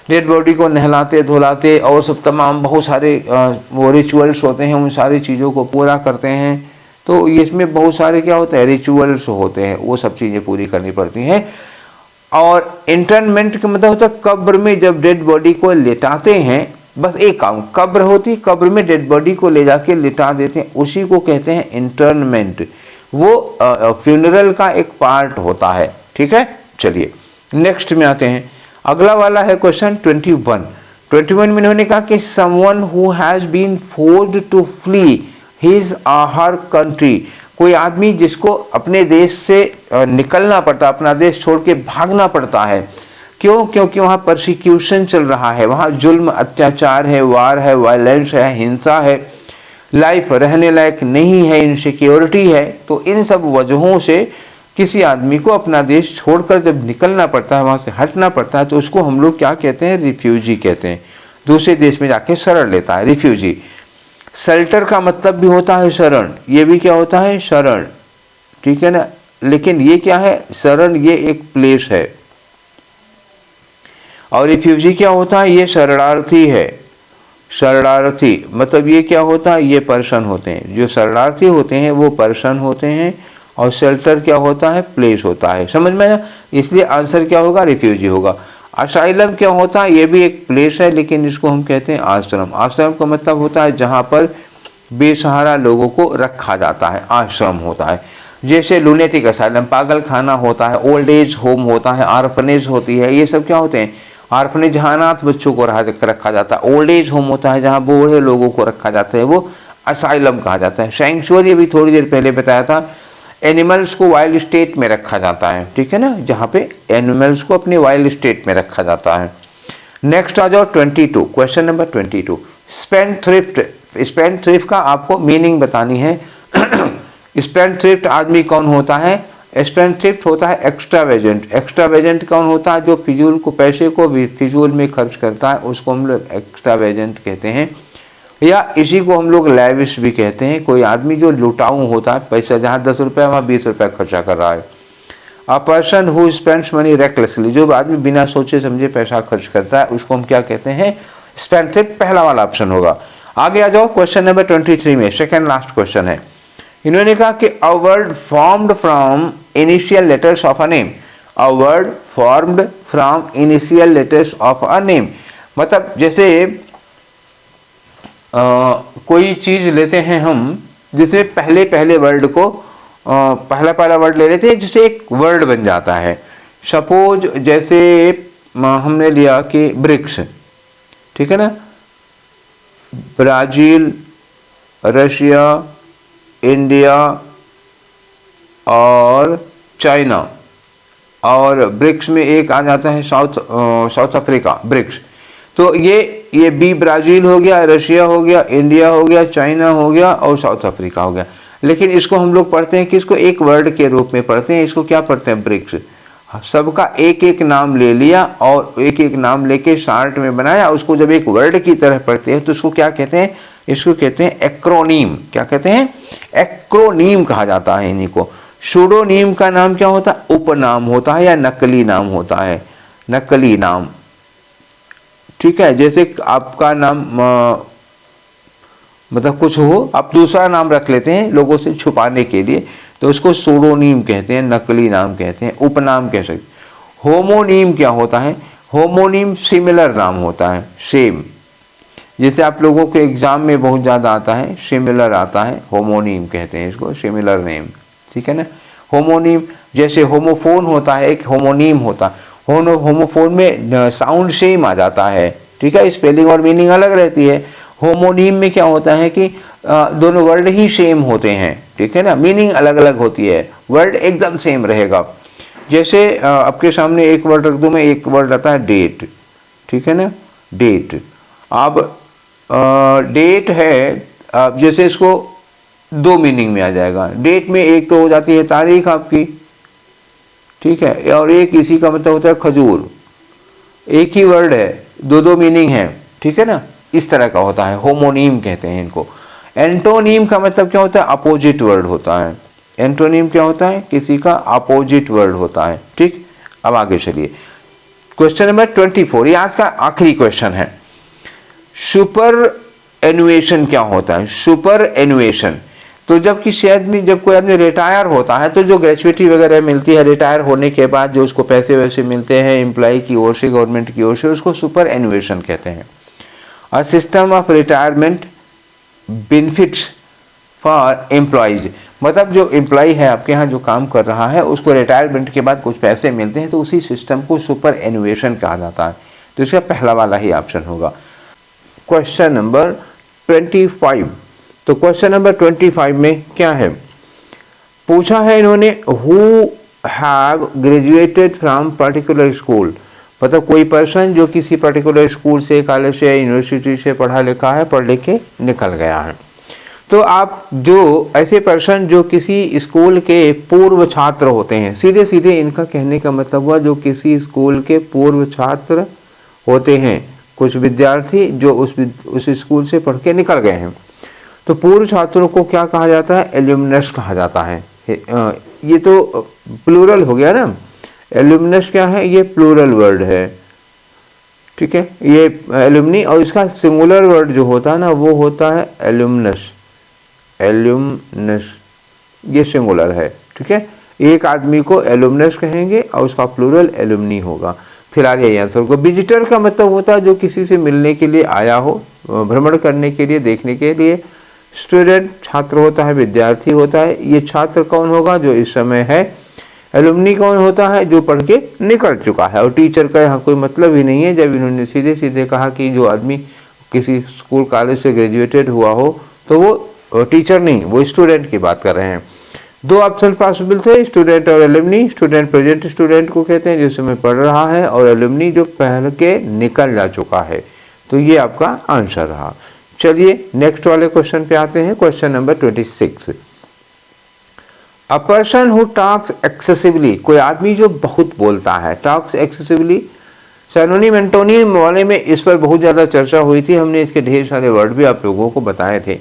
डेड बॉडी को नहलाते धुलाते और सब तमाम बहुत सारे वो रिचुअल्स होते हैं, उन सारी चीज़ों को पूरा करते हैं। तो इसमें बहुत सारे क्या होते हैं? रिचुअल्स होते हैं, वो सब चीज़ें पूरी करनी पड़ती हैं। और इंटरमेंट का मतलब होता है कब्र में जब डेड बॉडी को लिटाते हैं, बस एक काम, कब्र होती, कब्र में डेड बॉडी को ले जाके लिटा देते हैं, उसी को कहते हैं इंटरमेंट। वो फ्यूनरल का एक पार्ट होता है, ठीक है। चलिए नेक्स्ट में आते हैं, अगला वाला है क्वेश्चन 21 में इन्होंने कहा कि someone who has been forced to flee his her country, कोई आदमी जिसको अपने देश से निकलना पड़ता, अपना देश छोड़ के भागना पड़ता है। क्यों? क्योंकि वहाँ परसिक्यूशन चल रहा है, वहाँ जुल्म अत्याचार है, वार है, वायलेंस है, हिंसा है, लाइफ रहने लायक नहीं है, इनसिक्योरिटी है। तो इन सब वजहों से किसी आदमी को अपना देश छोड़कर जब निकलना पड़ता है, वहाँ से हटना पड़ता है, तो उसको हम लोग क्या कहते हैं? रिफ्यूजी कहते हैं। दूसरे देश में जाके शरण लेता है, रिफ्यूजी। शेल्टर का मतलब भी होता है शरण, ये भी क्या होता है? शरण, ठीक है ना। लेकिन ये क्या है? शरण ये एक प्लेस है, और रिफ्यूजी क्या होता है? ये शरणार्थी है। शरणार्थी मतलब ये क्या होता है? ये पर्सन होते हैं, जो शरणार्थी होते हैं वो पर्सन होते हैं, और शेल्टर क्या होता है? प्लेस होता है। समझ में आया? इसलिए आंसर क्या होगा? रिफ्यूजी होगा। असाइलम क्या होता है? ये भी एक प्लेस है, लेकिन इसको हम कहते हैं आश्रम। आश्रम का मतलब होता है जहाँ पर बेसहारा लोगों को रखा जाता है, आश्रम होता है। जैसे लुनेटिक असाइलम पागल खाना होता है, ओल्ड एज होम होता है, आर्फनेज होती है, ये सब क्या होते हैं? आर्फनेज जहाँ अनाथ बच्चों को रखा जाता है। ओल्ड एज होम होता है जहाँ बूढ़े लोगों को रखा जाता है, वो असाइलम कहा जाता है। सैंक्चुअरी अभी थोड़ी देर पहले बताया था, एनिमल्स को वाइल्ड स्टेट में रखा जाता है, ठीक है ना, जहाँ पे एनिमल्स को अपने वाइल्ड स्टेट में रखा जाता है। नेक्स्ट आ जाओ 22, क्वेश्चन नंबर 22। स्पेंडथ्रिफ्ट, स्पेंडथ्रिफ्ट का आपको मीनिंग बतानी है। स्पेंडथ्रिफ्ट आदमी कौन होता है? स्पेंडथ्रिफ्ट होता है एक्स्ट्रावेजेंट। एक्स्ट्रावेजेंट कौन होता है? जो फिजूल को, पैसे को भी फिजूल में खर्च करता है, उसको हम लोग एक्स्ट्रावेजेंट कहते हैं, या इसी को हम लोग लैविश भी कहते हैं। कोई आदमी जो लुटाऊ होता है, पैसा जहाँ 10 रुपये वहाँ 20 रुपये खर्चा कर रहा है। A person who spends money recklessly, जो आदमी बिना सोचे समझे पैसा खर्च करता है, उसको हम क्या कहते हैं? स्पेंडथ्रिफ्ट। पहला वाला ऑप्शन होगा। आगे आ जाओ क्वेश्चन नंबर 23 में, सेकेंड लास्ट क्वेश्चन है। इन्होंने कहा कि a word formed from initial letters of a name. A word formed from initial letters of a name, मतलब जैसे कोई चीज लेते हैं हम जिसमें पहले पहले वर्ड को पहला पहला वर्ड ले लेते हैं, जिससे एक वर्ड बन जाता है। सपोज जैसे हमने लिया कि ब्रिक्स, ठीक है ना, ब्राजील, रशिया, इंडिया और चाइना, और ब्रिक्स में एक आ जाता है साउथ अफ्रीका, ब्रिक्स। तो ये बी ब्राज़ील हो गया, रशिया हो गया, इंडिया हो गया, चाइना हो गया और साउथ अफ्रीका हो गया। लेकिन इसको हम लोग पढ़ते हैं कि इसको एक वर्ड के रूप में पढ़ते हैं। इसको क्या पढ़ते हैं? ब्रिक्स। सबका एक एक नाम ले लिया और एक एक नाम लेके शार्ट में बनाया, उसको जब एक वर्ड की तरह पढ़ते हैं तो उसको क्या कहते हैं? इसको कहते हैं एक्रोनीम। क्या कहते हैं? एक्रोनीम कहा जाता है इन्हीं को। सूडोनीम का नाम क्या होता है? उपनाम होता है या नकली नाम होता है, नकली नाम, ठीक है। जैसे आपका नाम मतलब कुछ हो, आप दूसरा नाम रख लेते हैं लोगों से छुपाने के लिए, तो उसको सूडोनीम कहते हैं, नकली नाम कहते हैं, उपनाम कह सकते। होमोनीम क्या होता है? होमोनीम सिमिलर नाम होता है, सेम। जैसे आप लोगों के एग्जाम में बहुत ज़्यादा आता है, सिमिलर आता है, होमोनीम कहते हैं इसको, सिमिलर नेम, ठीक है ना। होमोनीम, जैसे होमोफोन होता है, एक होमोनीम होता है। होमोफोन में साउंड सेम आ जाता है, ठीक है, स्पेलिंग और मीनिंग अलग रहती है। होमोनीम में क्या होता है कि दोनों वर्ड ही सेम होते हैं, ठीक है ना, मीनिंग अलग अलग होती है, वर्ड एकदम सेम रहेगा। जैसे आपके सामने एक वर्ड रख दूं मैं, एक वर्ड रहता है डेट, ठीक है ना, डेट। अब डेट है, जैसे इसको दो मीनिंग में आ जाएगा। डेट में एक तो हो जाती है तारीख आपकी, ठीक है, और एक इसी का मतलब होता है खजूर। एक ही वर्ड है, दो दो मीनिंग है, ठीक है ना, इस तरह का होता है, होमोनीम कहते हैं इनको। एंटोनीम का मतलब क्या होता है? अपोजिट वर्ड होता है। एंटोनीम क्या होता है? किसी का अपोजिट वर्ड होता है, ठीक। अब आगे चलिए, क्वेश्चन नंबर 24, ये आज का आखिरी क्वेश्चन है। सुपर एनुएशन क्या होता है? सुपर एनुएशन, तो जब किसी आदमी, जब कोई आदमी रिटायर होता है तो जो ग्रेचुइटी वगैरह मिलती है रिटायर होने के बाद, जो उसको पैसे वैसे मिलते हैं एम्प्लॉय की ओर से, गवर्नमेंट की ओर से, उसको सुपर एनुएशन कहते हैं। A system of retirement benefits for employees, मतलब जो एम्प्लॉय है आपके यहाँ जो काम कर रहा है, उसको रिटायरमेंट के बाद कुछ पैसे मिलते हैं, तो उसी सिस्टम को सुपर एनुएशन कहा जाता है। तो इसका पहला वाला ही ऑप्शन होगा। क्वेश्चन नंबर 25, तो क्वेश्चन नंबर 25 में क्या है पूछा है इन्होंने? Who have graduated from particular school, मतलब कोई पर्सन जो किसी पर्टिकुलर स्कूल से, कॉलेज से, यूनिवर्सिटी से पढ़ा लिखा है, पढ़ लिख के निकल गया है। तो आप जो ऐसे पर्सन जो किसी स्कूल के पूर्व छात्र होते हैं, सीधे सीधे इनका कहने का मतलब हुआ जो किसी स्कूल के पूर्व छात्र होते हैं, कुछ विद्यार्थी जो उस स्कूल से पढ़ के निकल गए हैं, तो पूर्व छात्रों को क्या कहा जाता है? एल्यूमिनस कहा जाता है। ये तो प्लूरल हो गया ना, एल्यूमिनस क्या है? ये प्लूरल वर्ड है, ठीक है, ये एल्यूमनी, और इसका सिंगुलर वर्ड जो होता है ना वो होता है एल्यूमिनस। एल्यूमिनस ये सिंगुलर है, ठीक है, एक आदमी को एल्यूमिनस कहेंगे और उसका प्लूरल एल्यूमनी होगा। फिलहाल यही आंसर होगा। विजिटर का मतलब होता है जो किसी से मिलने के लिए आया हो, भ्रमण करने के लिए, देखने के लिए। स्टूडेंट छात्र होता है, विद्यार्थी होता है। ये छात्र कौन होगा? जो इस समय है। एलुमनी कौन होता है? जो पढ़ के निकल चुका है। और टीचर का यहाँ कोई मतलब ही नहीं है, जब इन्होंने सीधे सीधे कहा कि जो आदमी किसी स्कूल कॉलेज से ग्रेजुएटेड हुआ हो तो वो टीचर नहीं, वो स्टूडेंट की बात कर रहे हैं। दो ऑप्शन पॉसिबल थे, स्टूडेंट और एलुमनी। स्टूडेंट प्रेजेंट स्टूडेंट को कहते हैं जो समय पढ़ रहा है, और एलुमनी जो पढ़ के निकल जा चुका है। तो ये आपका आंसर रहा। चलिए नेक्स्ट वाले क्वेश्चन पे आते हैं। Question number 26। A person who talks excessively, कोई आदमी जो बहुत बोलता है। टॉक्स एक्सेसिवली सिनोनिम एंटोनिम वाले में इस पर बहुत ज़्यादा चर्चा हुई थी। हमने इसके ढेर सारे वर्ड भी आप लोगों को बताए थे।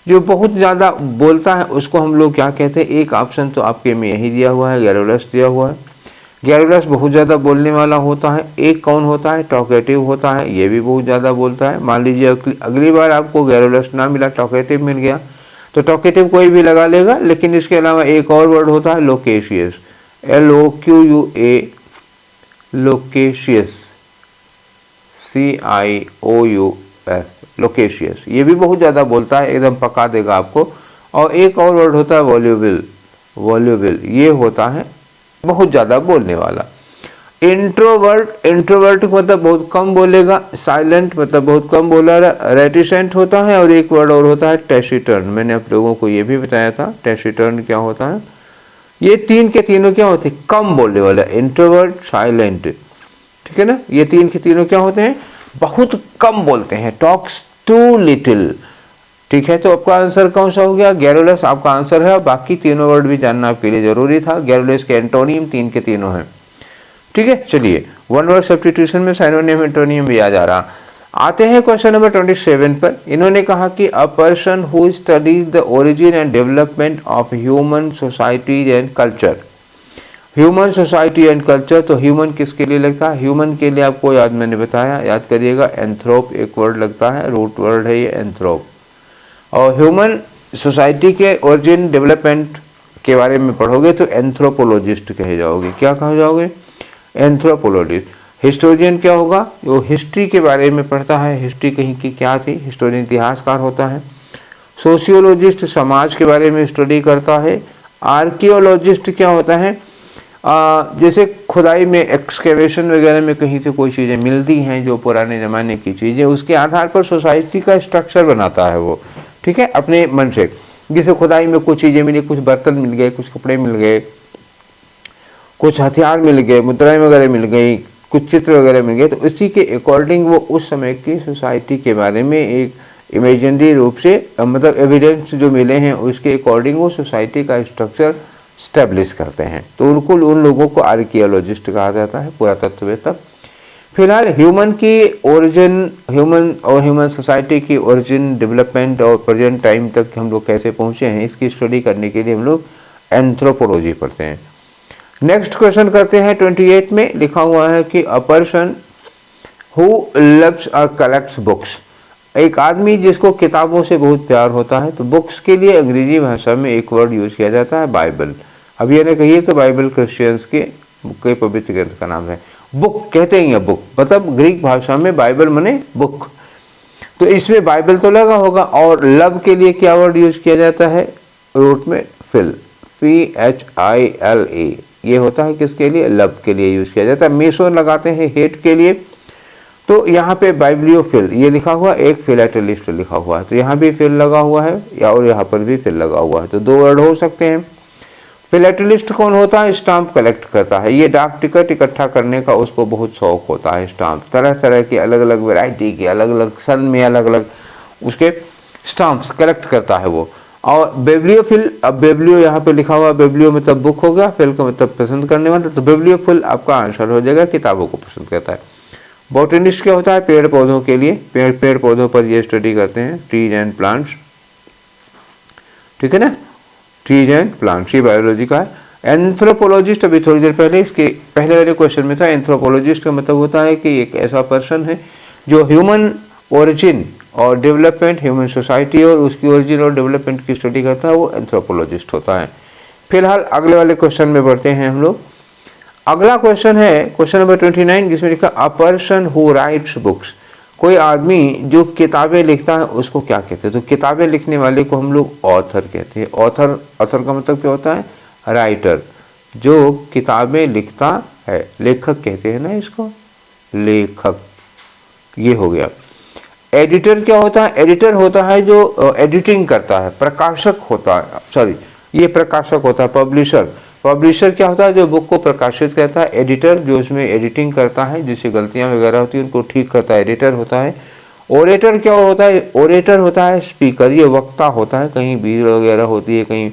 जो बहुत ज़्यादा बोलता है उसको हम लोग क्या कहते हैं? एक ऑप्शन तो आपके में यही दिया हुआ है, गैरुलस दिया हुआ है। गैरुलस बहुत ज़्यादा बोलने वाला होता है। एक कौन होता है? टॉकेटिव होता है, ये भी बहुत ज़्यादा बोलता है। मान लीजिए अगली बार आपको गैरुलस ना मिला, टॉकेटिव मिल गया, तो टॉकेटिव कोई भी लगा लेगा। लेकिन इसके अलावा एक और वर्ड होता है loquacious, LOQUA, loquacious, CIOUS, loquacious. ये भी बहुत ज़्यादा बोलता है, एकदम पका देगा आपको। और एक और वर्ड होता है वॉल्यूबल, वॉल्यूबल, ये होता है बहुत ज़्यादा बोलने वाला। इंट्रोवर्ट, इंट्रोवर्ट मतलब बहुत कम बोलेगा। साइलेंट मतलब बहुत कम बोला रहा। रेटिसेंट होता है। और एक वर्ड और होता है टैसिटर्न। मैंने आप लोगों को ये भी बताया था टैसिटर्न क्या होता है। ये तीन के तीनों क्या होते हैं? कम बोलने वाला। इंट्रोवर्ट, साइलेंट, ठीक है ना। ये तीन के तीनों क्या होते हैं? बहुत कम बोलते हैं। टॉक्स टू लिटिल, ठीक है। तो आपका आंसर कौन सा हो गया? गैरुलस आपका आंसर है। बाकी तीनों वर्ड भी जानना आपके लिए जरूरी था। गैरुलस के एंटोनियम तीन के तीनों हैं, ठीक है। चलिए वन वर्ड सब्स्टिट्यूशन में साइनोनिम एंटोनियम भी आ जा रहा। आते हैं क्वेश्चन नंबर 27 पर। इन्होंने कहा कि अ person who studies the origin and development of human societies and culture. Human society and culture, तो ह्यूमन किसके लिए लगता है? ह्यूमन के लिए आपको याद मैंने बताया, याद करिएगा, एंथ्रोप एक वर्ड लगता है, रूट वर्ड है ये एंथ्रोप। और ह्यूमन सोसाइटी के ओरिजिन डेवलपमेंट के बारे में पढ़ोगे तो एंथ्रोपोलॉजिस्ट कहे जाओगे। क्या कहे जाओगे? एंथ्रोपोलॉजिस्ट। हिस्टोरियन क्या होगा? वो हिस्ट्री के बारे में पढ़ता है, हिस्ट्री कहीं की क्या थी, हिस्टोरियन इतिहासकार होता है। सोशियोलॉजिस्ट समाज के बारे में स्टडी करता है। आर्कियोलॉजिस्ट क्या होता है? जैसे खुदाई में, एक्सकेवेशन वगैरह में कहीं से कोई चीज़ें मिलती हैं जो पुराने ज़माने की चीज़ें, उसके आधार पर सोसाइटी का स्ट्रक्चर बनाता है वो, ठीक है, अपने मन से। जैसे खुदाई में कुछ चीज़ें मिली, कुछ बर्तन मिल गए, कुछ कपड़े मिल गए, कुछ हथियार मिल गए, मुद्राएं वगैरह मिल गई, कुछ चित्र वगैरह मिल गए, तो इसी के अकॉर्डिंग वो उस समय की सोसाइटी के बारे में एक इमेजिनरी रूप से, मतलब एविडेंस जो मिले हैं उसके अकॉर्डिंग वो सोसाइटी का स्ट्रक्चर स्टैब्लिश करते हैं। तो उनको, उन लोगों को आर्कियोलॉजिस्ट कहा जाता है, पुरातत्ववेत्ता। फिलहाल ह्यूमन की ओरिजिन, ह्यूमन और ह्यूमन सोसाइटी की ओरिजिन, डेवलपमेंट और प्रेजेंट टाइम तक हम लोग कैसे पहुँचे हैं, इसकी स्टडी करने के लिए हम लोग एंथ्रोपोलॉजी पढ़ते हैं। नेक्स्ट क्वेश्चन करते हैं। 28 में लिखा हुआ है कि अ पर्सन हु लव्स और कलेक्ट्स बुक्स, एक आदमी जिसको किताबों से बहुत प्यार होता है। तो बुक्स के लिए अंग्रेजी भाषा में एक वर्ड यूज किया जाता है, बाइबल। अब ये ना कहिए कि बाइबल क्रिश्चियंस के पवित्र ग्रंथ का नाम है। बुक कहते हैं, बुक मतलब ग्रीक भाषा में बाइबल माने बुक। तो इसमें बाइबल तो लगा होगा। और लव के लिए क्या वर्ड यूज किया जाता है? रूट में फिल, PHILE, ये होता है किसके लिए? लव के लिए यूज किया जाता है। मेसो लगाते हैं हेट के लिए। तो यहाँ पे बाइब्लियोफिल ये लिखा हुआ, एक फिलेटलिस्ट लिखा हुआ है, तो यहाँ भी फिल लगा हुआ है, या और यहाँ पर भी फिल लगा हुआ है। तो दो वर्ड हो सकते हैं। फिलेटलिस्ट कौन होता है? स्टाम्प कलेक्ट करता है। ये डाक टिकट इकट्ठा करने का उसको बहुत शौक होता है। स्टाम्प तरह तरह की, अलग अलग वैरायटी के, अलग अलग सन में अलग अलग उसके स्टाम्प्स कलेक्ट करता है वो। और बेब्लियोफिल, अब बेब्लियो यहाँ पे लिखा हुआ, बेब्लियो मतलब बुक हो गया, फिल का मतलब पसंद करने वाला। तो बेब्लियोफिल आपका आंसर हो जाएगा, किताबों को पसंद करता है। बॉटनिस्ट क्या होता है? पेड़ पौधों के लिए, पेड़ पौधों पर ये स्टडी करते हैं, ट्रीज एंड प्लांट्स, ठीक है ना, ट्रीज एंड प्लांट्स, ये बायोलॉजी का है। एंथ्रोपोलॉजिस्ट अभी थोड़ी देर पहले इसके पहले वाले क्वेश्चन में था। एंथ्रोपोलॉजिस्ट का मतलब होता है कि एक ऐसा पर्सन है जो ह्यूमन ओरिजिन और डेवलपमेंट, ह्यूमन सोसाइटी और उसकी ओरिजिन और डेवलपमेंट की स्टडी करता है, वो एंथ्रोपोलॉजिस्ट होता है। फिलहाल अगले वाले क्वेश्चन में बढ़ते हैं हम लोग। अगला क्वेश्चन है क्वेश्चन नंबर 29, जिसमें लिखा अ पर्सन हु राइट्स बुक्स। कोई आदमी जो किताबें लिखता है उसको क्या कहते हैं? तो किताबें लिखने वाले को हम लोग ऑथर कहते हैं। ऑथर का मतलब क्या होता है? राइटर। जो किताबें लिखता है, लेखक कहते हैं ना इसको, लेखक। ये हो गया। एडिटर क्या होता है? एडिटर होता है जो एडिटिंग करता है। प्रकाशक होता है, सॉरी ये प्रकाशक होता है। पब्लिशर, पब्लिशर क्या होता है? जो बुक को प्रकाशित करता है। एडिटर जो उसमें एडिटिंग करता है, जिससे गलतियां वगैरह होती है उनको ठीक करता है, एडिटर होता है। ओरेटर क्या होता है? ओरेटर होता है स्पीकर, ये वक्ता होता है। कहीं भीड़ वगैरह होती है, कहीं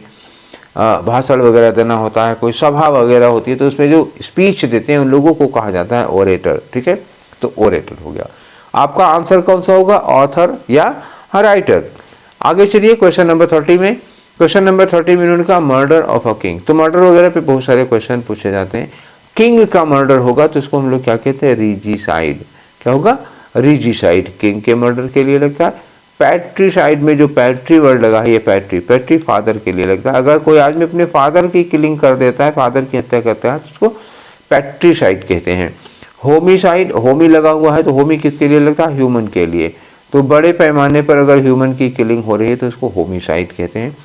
भाषण वगैरह देना होता है, कोई सभा वगैरह होती है, तो उसमें जो स्पीच देते हैं उन लोगों को कहा जाता है ओरेटर। ठीक है, तो ओरेटर हो गया। आपका आंसर कौन सा होगा? ऑथर या राइटर। आगे चलिए क्वेश्चन नंबर 30 में। क्वेश्चन नंबर 30 में उनका मर्डर ऑफ अ किंग। तो मर्डर वगैरह पे बहुत सारे क्वेश्चन पूछे जाते हैं। किंग का मर्डर होगा तो इसको हम लोग क्या कहते हैं? रीजीसाइड। क्या होगा? रीजीसाइड। किंग के मर्डर के लिए लगता है। पैट्रीसाइड में जो पैट्री वर्ड लगा है, ये पैट्री फादर के लिए लगता है। अगर कोई आदमी अपने फादर की किलिंग कर देता है, फादर की हत्या करता है, तो उसको पैट्रीसाइड कहते हैं। होमिसाइड, होमी लगा हुआ है तो होमी किसके लिए लगता है? ह्यूमन के लिए। तो बड़े पैमाने पर अगर ह्यूमन की किलिंग हो रही है तो उसको होमिसाइड कहते हैं।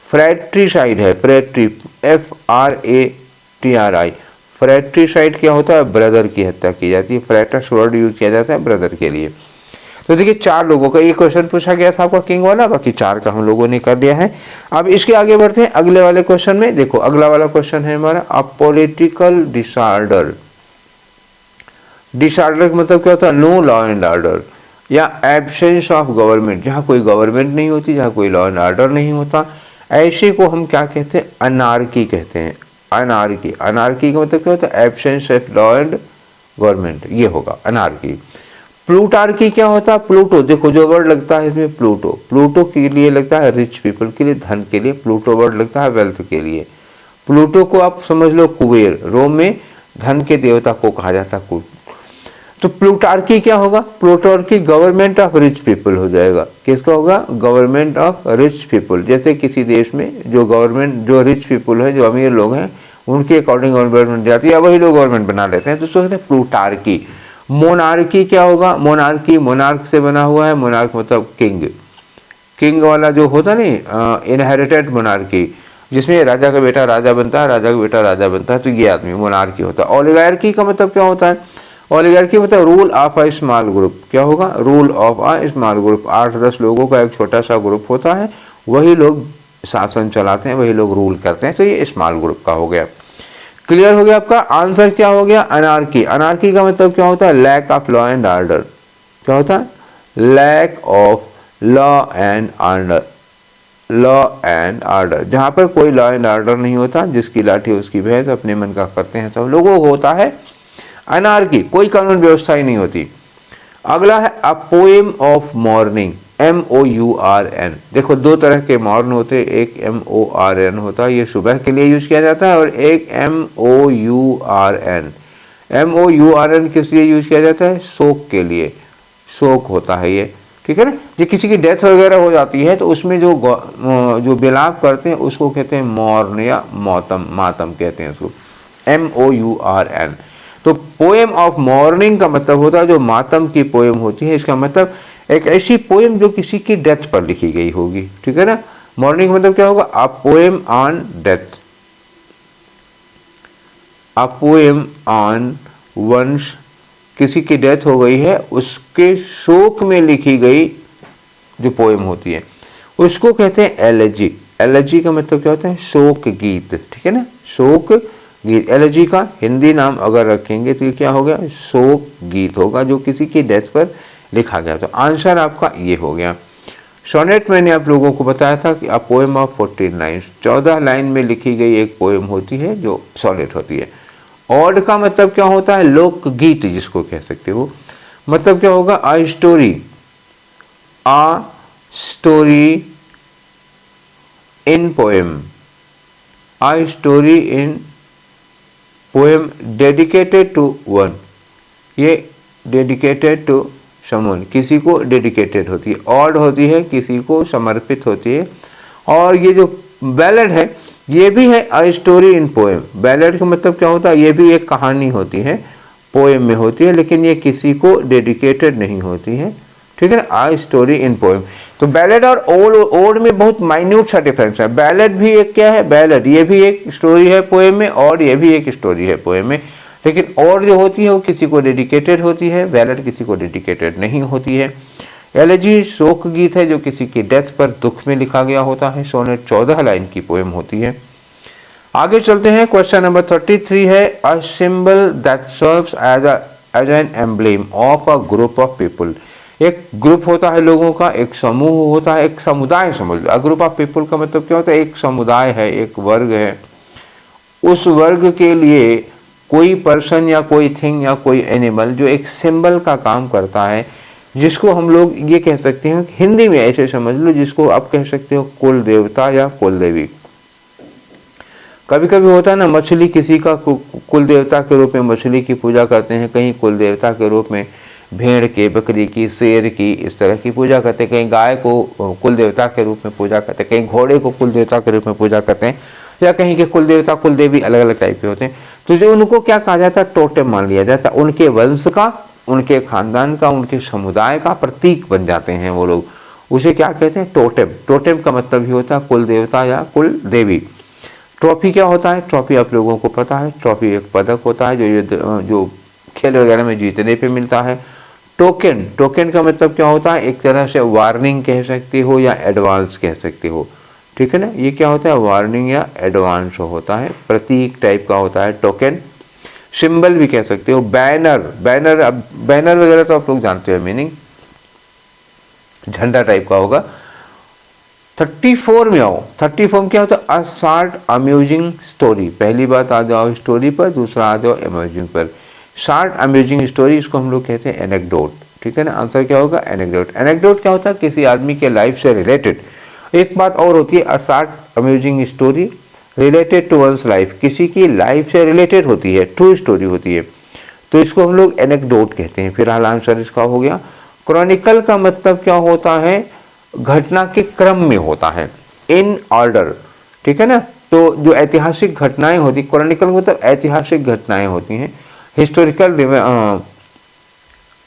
फ्रैट्रीसाइड है, फ्रैट्री, FRATRI। फ्रैट्रीसाइड क्या होता है? ब्रदर की हत्या की जाती है। फ्रैटस वर्ड यूज किया जाता है ब्रदर के लिए। तो देखिए 4 लोगों का ये क्वेश्चन पूछा गया था आपका किंग वाला, बाकी 4 का हम लोगों ने कर लिया है। अब इसके आगे बढ़ते हैं अगले वाले क्वेश्चन में। देखो अगला वाला क्वेश्चन है हमारा अ पॉलिटिकल डिसऑर्डर। डिसऑर्डर का मतलब क्या होता है? नो लॉ एंड ऑर्डर या एब्सेंस ऑफ गवर्नमेंट। जहाँ कोई गवर्नमेंट नहीं होती, जहाँ कोई लॉ एंड ऑर्डर नहीं होता, ऐसे को हम क्या कहते हैं? अनार्की कहते हैं। अनार्की, अनार्की का मतलब क्या होता है? Absence of law and government, ये होगा अनार्की। प्लूटार्की क्या होता है? प्लूटो, देखो जो वर्ड लगता है इसमें प्लूटो, प्लूटो के लिए लगता है रिच पीपल के लिए, धन के लिए। प्लूटो वर्ड लगता है वेल्थ के लिए। प्लूटो को आप समझ लो कुबेर, रोम में धन के देवता को कहा जाता है। तो प्लूटार्की क्या होगा? प्लूटार्की गवर्नमेंट ऑफ रिच पीपल हो जाएगा। किसका होगा? Government of rich people. जैसे किसी देश में जो गवर्नमेंट, जो रिच पीपल है, जो अमीर लोग हैं, उनके अकॉर्डिंग गवर्नमेंट जाती है, वही लोग गवर्नमेंट बना लेते हैं, तो उसको कहते हैं प्लूटार्की। मोनार्की क्या होगा? मोनार्की, मोनार्क से बना हुआ है। मोनार्क मतलब किंग, किंग वाला जो होता नहीं, इनहेरिटेड मोनार्की, जिसमें राजा का बेटा राजा बनता है, राजा का बेटा राजा बनता है, तो ये आदमी मोनार्की होता है। ओलिगार्की का मतलब क्या होता है? ओलिगार्की मतलब rule of a small group. क्या होगा? Rule of a small group. 8-10 लोगों का एक छोटा सा ग्रुप होता है, वही लोग शासन चलाते हैं, वही लोग रूल करते हैं, तो ये स्मॉल ग्रुप का हो गया। क्लियर हो गया आपका आंसर क्या हो गया? अनार्की। अनार्की का मतलब क्या होता है? Lack of law and order. क्या होता है? Lack of law and order. Law and order, जहां पर कोई लॉ एंड ऑर्डर नहीं होता, जिसकी लाठी उसकी भैंस, अपने मन का करते हैं सब लोगों को होता है अनार्की, कोई कानून व्यवस्था ही नहीं होती। अगला है a poem of morning. MOURN। देखो 2 तरह के मॉर्न होते हैं, एक MORN होता है, ये सुबह के लिए यूज किया जाता है, और एक MOURN। MOURN किस लिए यूज किया जाता है? शोक के लिए, शोक होता है ये, ठीक है ना। जो किसी की डेथ वगैरह हो जाती है तो उसमें जो विलाप करते हैं उसको कहते हैं मौर्न या मातम, मातम कहते हैं उसको, MOURN। तो पोएम ऑफ मॉर्निंग का मतलब होता है जो मातम की पोएम होती है, इसका मतलब एक ऐसी पोएम जो किसी की डेथ पर लिखी गई होगी, ठीक है ना। मॉर्निंग का मतलब क्या होगा? A poem on death, a poem on one's, किसी की डेथ हो गई है उसके शोक में लिखी गई जो पोएम होती है उसको कहते हैं एलेजी। एलेजी का मतलब क्या होता है? शोक गीत, ठीक है ना, शोक गीत। एलेजी का हिंदी नाम अगर रखेंगे तो ये क्या हो गया? शोक गीत होगा जो किसी की डेथ पर लिखा गया। तो आंसर आपका ये हो गया। सोनेट मैंने आप लोगों को बताया था कि a poem of 14 lines, 14 line में लिखी गई एक पोएम होती है जो सोनेट होती है। ऑड का मतलब क्या होता है? लोकगीत जिसको कह सकते हो। मतलब क्या होगा? A story, a story in poem, a story in poem dedicated to one. ये डेडिकेटेड टू समवन, किसी को डेडिकेटेड होती है। ऑड होती है किसी को समर्पित होती है। और ये जो बैलेड है ये भी है अ स्टोरी इन पोएम। बैलेड का मतलब क्या होता है, ये भी एक कहानी होती है, पोएम में होती है, लेकिन ये किसी को डेडिकेटेड नहीं होती है, ठीक है ना, अ स्टोरी इन पोएम। तो बैलेड और ओड में बहुत माइन्यूट सा डिफरेंस है। बैलेड भी एक क्या है, बैलेड ये भी एक स्टोरी है पोएम में, और ये भी एक स्टोरी है पोएम में, लेकिन ओड जो होती है वो किसी को डेडिकेटेड होती है, बैलेड किसी को डेडिकेटेड नहीं होती है। एलेजी शोक गीत है जो किसी की डेथ पर दुख में लिखा गया होता है। सोनेट 14 लाइन की पोएम होती है। आगे चलते हैं, क्वेश्चन नंबर 33 है a symbol that serves as an emblem of a group of people. एक ग्रुप होता है लोगों का, एक समूह होता है, एक समुदाय समझ लो। अ ग्रुप ऑफ पीपल का मतलब क्या होता है, एक समुदाय है, एक वर्ग है, उस वर्ग के लिए कोई पर्सन या कोई थिंग या कोई एनिमल जो एक सिंबल का काम करता है, जिसको हम लोग ये कह सकते हैं, हिंदी में ऐसे समझ लो, जिसको आप कह सकते हो कुल देवता या कुल देवी। कभी कभी होता है ना, मछली किसी का कुल देवता के रूप में मछली की पूजा करते हैं, कहीं कुल देवता के रूप में भेड़ के, बकरी की, शेर की, इस तरह की पूजा करते हैं, कहीं गाय को कुल देवता के रूप में पूजा करते हैं, कहीं घोड़े को कुल देवता के रूप में पूजा करते हैं, या कहीं के कुल देवता कुल देवी अलग अलग टाइप के होते हैं। तो जो उनको क्या कहा जाता है, टोटेम मान लिया जाता है, उनके वंश का, उनके खानदान का, उनके समुदाय का प्रतीक बन जाते हैं वो लोग, उसे क्या कहते हैं, टोटेम। टोटेम का मतलब ही होता है कुल देवता या कुल देवी। ट्रॉफी क्या होता है, ट्रॉफी आप लोगों को पता है, ट्रॉफी एक पदक होता है जो खेल वगैरह में जीतने पे मिलता है। टोकन, टोकन का मतलब क्या होता है, एक तरह से वार्निंग कह सकते हो या एडवांस कह सकते हो, ठीक है ना। ये क्या होता है, वार्निंग या एडवांस होता है, प्रतीक टाइप का होता है टोकन। सिंबल भी कह सकते हो। बैनर, बैनर, अब बैनर वगैरह तो आप लोग जानते हो मीनिंग, झंडा टाइप का होगा। 34 में आओ। 34 में क्या होता है, अ शॉर्ट अम्यूजिंग स्टोरी। पहली बात आ जाओ स्टोरी पर, दूसरा आ जाओ अम्यूजिंग पर। शॉर्ट अम्यूजिंग स्टोरी, इसको हम लोग कहते हैं एनेक्डोट, ठीक है ना। आंसर क्या होगा, एनेक्डोट। एनेक्डोट क्या होता है, किसी आदमी के लाइफ से रिलेटेड। एक बात और होती है, a short amusing story related to one's life, किसी की लाइफ से रिलेटेड होती है, ट्रू स्टोरी होती है, तो इसको हम लोग एनेक्डोट कहते हैं। फिलहाल आंसर इसका हो गया। क्रॉनिकल का मतलब क्या होता है, घटना के क्रम में होता है, इन ऑर्डर, ठीक है ना। तो जो ऐतिहासिक घटनाएं होती, क्रॉनिकल मतलब ऐतिहासिक घटनाएं होती हैं। हिस्टोरिकल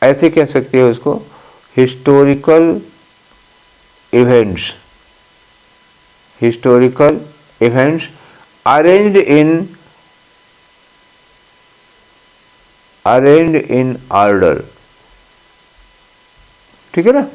ऐसे कह सकते हो उसको, historical events, historical events arranged in order, ठीक है ना।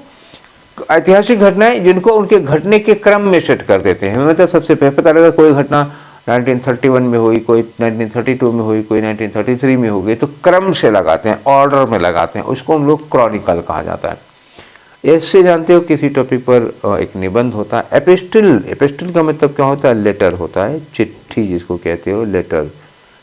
ऐतिहासिक घटनाएं जिनको उनके घटने के क्रम में सेट कर देते हैं, मतलब सबसे पहले पता लगा कोई घटना 1931 में हुई, कोई 1932 में हुई, कोई 1933 में हो गई, तो क्रम से लगाते हैं, ऑर्डर में लगाते हैं, उसको हम लोग क्रॉनिकल कहा जाता है। इससे जानते हो किसी टॉपिक पर एक निबंध होता है। एपिस्टल, एपिस्टल का मतलब क्या होता है, लेटर होता है, चिट्ठी जिसको कहते हो, लेटर,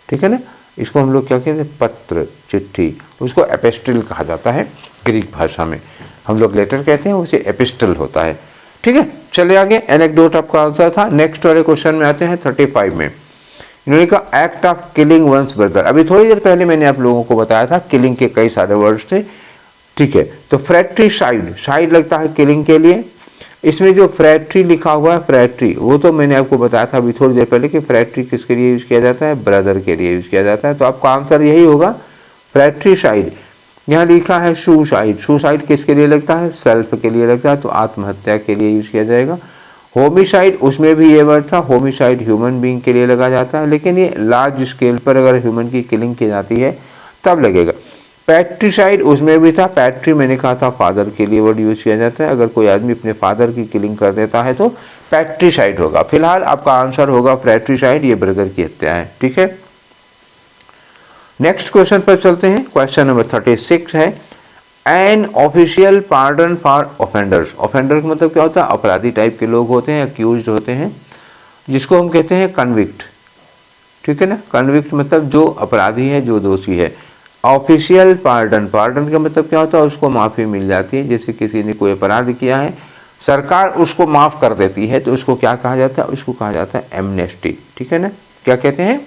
ठीक है ना। इसको हम लोग क्या कहते हैं, पत्र, चिट्ठी, उसको एपिस्टल कहा जाता है ग्रीक भाषा में। हम लोग लेटर कहते हैं, उसे एपिस्टल होता है, ठीक है। चले आगे, एनेक्डोट आपका आंसर था। नेक्स्ट वाले क्वेश्चन में आते हैं 35 में। इन्होंने कहा act of killing one's brother. अभी थोड़ी देर पहले मैंने आप लोगों को बताया था किलिंग के कई सारे वर्ड्स थे, ठीक है। तो फ्रैट्रीसाइड, साइड लगता है किलिंग के लिए। इसमें जो फ्रैट्री लिखा हुआ है, फ्रैट्री, वो तो मैंने आपको बताया था अभी थोड़ी देर पहले कि फ्रैट्री किसके लिए यूज किया जाता है, ब्रदर के लिए यूज किया जाता है। तो आपका आंसर यही होगा, फ्रैट्रीसाइड। यहाँ लिखा है सुसाइड, सुसाइड किसके लिए लगता है, सेल्फ के लिए लगता है, तो आत्महत्या के लिए यूज किया जाएगा। होमिसाइड, उसमें भी ये वर्ड था, होमिसाइड ह्यूमन बीइंग के लिए लगा जाता है, लेकिन ये लार्ज स्केल पर अगर ह्यूमन की किलिंग की जाती है तब लगेगा। पैट्रीसाइड, उसमें भी था, पैट्री मैंने कहा था फादर के लिए वर्ड यूज किया जाता है, अगर कोई आदमी अपने फादर की किलिंग कर देता है तो पैट्रीसाइड होगा। फिलहाल आपका आंसर होगा फ्रैट्रीसाइड, ये ब्रदर की हत्या है, ठीक है। नेक्स्ट क्वेश्चन पर चलते हैं। क्वेश्चन नंबर 36 है an official pardon for offenders. Offender का मतलब क्या होता है, अपराधी टाइप के लोग होते हैं, अक्यूज्ड होते हैं, जिसको हम कहते हैं कन्विक्ट, ठीक है ना। कन्विक्ट मतलब जो अपराधी है, जो दोषी है। ऑफिशियल पार्डन, पार्डन का मतलब क्या होता है, उसको माफ़ी मिल जाती है। जैसे किसी ने कोई अपराध किया है, सरकार उसको माफ़ कर देती है, तो उसको क्या कहा जाता है, उसको कहा जाता है एमनेस्टी, ठीक है ना। क्या कहते हैं,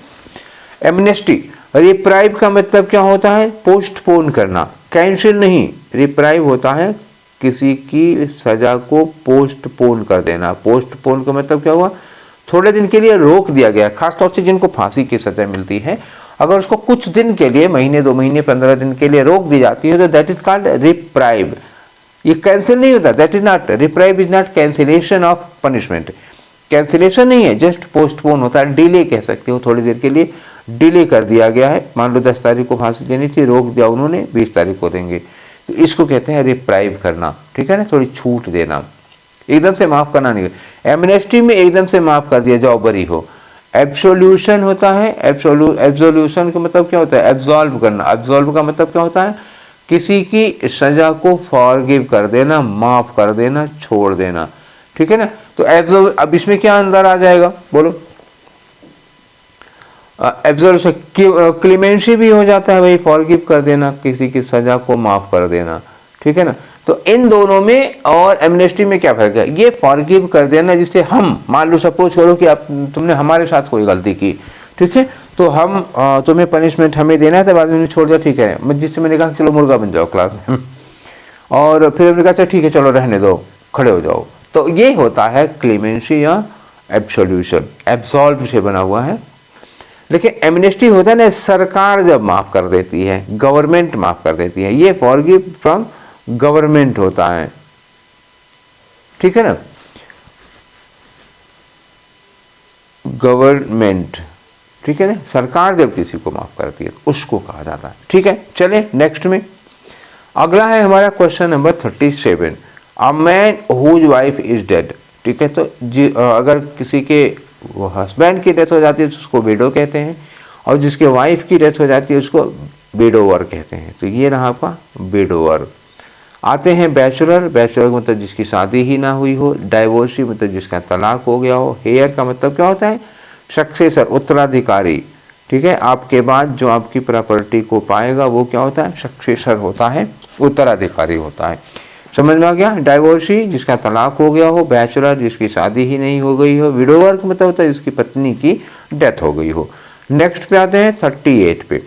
एमनेस्टी। रिप्राइव का मतलब क्या होता है, पोस्टपोन करना, कैंसिल नहीं। रिप्राइव होता है किसी की सजा को पोस्टपोन कर देना। पोस्टपोन का मतलब क्या हुआ, थोड़े दिन के लिए रोक दिया गया, खासतौर से जिनको फांसी की सजा मिलती है, अगर उसको कुछ दिन के लिए, महीने 2 महीने 15 दिन के लिए रोक दी जाती है तो दैट इज कॉल्ड रिप्राइव। ये कैंसिल नहीं होता, that is not, reprieve is not cancellation of punishment, cancellation नहीं है, जस्ट पोस्टपोन होता है, डिले कह सकते हो, थोड़ी देर के लिए डिले कर दिया गया है। मान लो 10 तारीख को फांसी देनी थी, रोक दिया उन्होंने, 20 तारीख को देंगे, तो इसको कहते हैं रिप्राइव करना, ठीक है ना, थोड़ी छूट देना, एकदम से माफ करना नहीं। एमनेस्टी में एकदम से माफ कर दिया जाओ, बरी हो। एब्सोल्यूशन होता है, एब्सोल्यूशन का मतलब क्या होता है, एब्सॉल्व करना। एब्सॉल्व का मतलब क्या होता है, किसी की सजा को फॉरगिव कर देना, माफ कर देना, छोड़ देना, ठीक है ना। तो एब्सॉल्व, अब इसमें क्या अंदर आ जाएगा बोलो, एब्सोल्यूशन, क्लीमेंसी भी हो जाता है, वही फॉरगिव कर देना, किसी की सजा को माफ कर देना, ठीक है ना। तो इन दोनों में और एमनेस्टी में क्या फर्क है, ये फॉरगिव कर देना जिससे हम, मान लो सपोज करो कि आप, तुमने हमारे साथ कोई गलती की, ठीक है, तो हम तुम्हें पनिशमेंट हमें देना है, तो बाद में छोड़ दिया, ठीक है, जिससे मैंने कहा चलो मुर्गा बन जाओ क्लास में और फिर हमने कहा ठीक है चलो रहने दो, खड़े हो जाओ, तो ये होता है क्लीमेंसी या एब्सोल्यूशन, एब्सॉल्व से बना हुआ है। लेकिन एमनेस्टी होता है ना, सरकार जब माफ कर देती है, गवर्नमेंट माफ कर देती है, ये फॉरगिव फ्रॉम गवर्नमेंट होता है, ठीक है ना, गवर्नमेंट, ठीक है ना, सरकार जब किसी को माफ करती है उसको कहा जाता है, ठीक है। चले नेक्स्ट में, अगला है हमारा question number 37, a man whose wife is dead, ठीक है, तो अगर किसी के वो हस्बैंड की डेथ हो जाती है तो उसको विडो कहते हैं, और जिसके वाइफ की डेथ हो जाती है उसको विडोवर कहते हैं। तो ये रहा आपका विडोवर। आते हैं बैचलर, बैचलर मतलब जिसकी शादी ही ना हुई हो, डाइवोर्सी मतलब जिसका तलाक हो गया हो, हेयर का मतलब क्या होता है, सक्सेसर, उत्तराधिकारी, ठीक है, आपके बाद जो आपकी प्रॉपर्टी को पाएगा वो क्या होता है, सक्सेसर होता है, उत्तराधिकारी होता है। समझ में आ गया, डाइवोर्सी जिसका तलाक हो गया हो, बैचलर जिसकी शादी ही नहीं हो गई हो, विडोवर का मतलब होता है जिसकी पत्नी की डेथ हो गई हो। नेक्स्ट पे आते हैं 38 पे,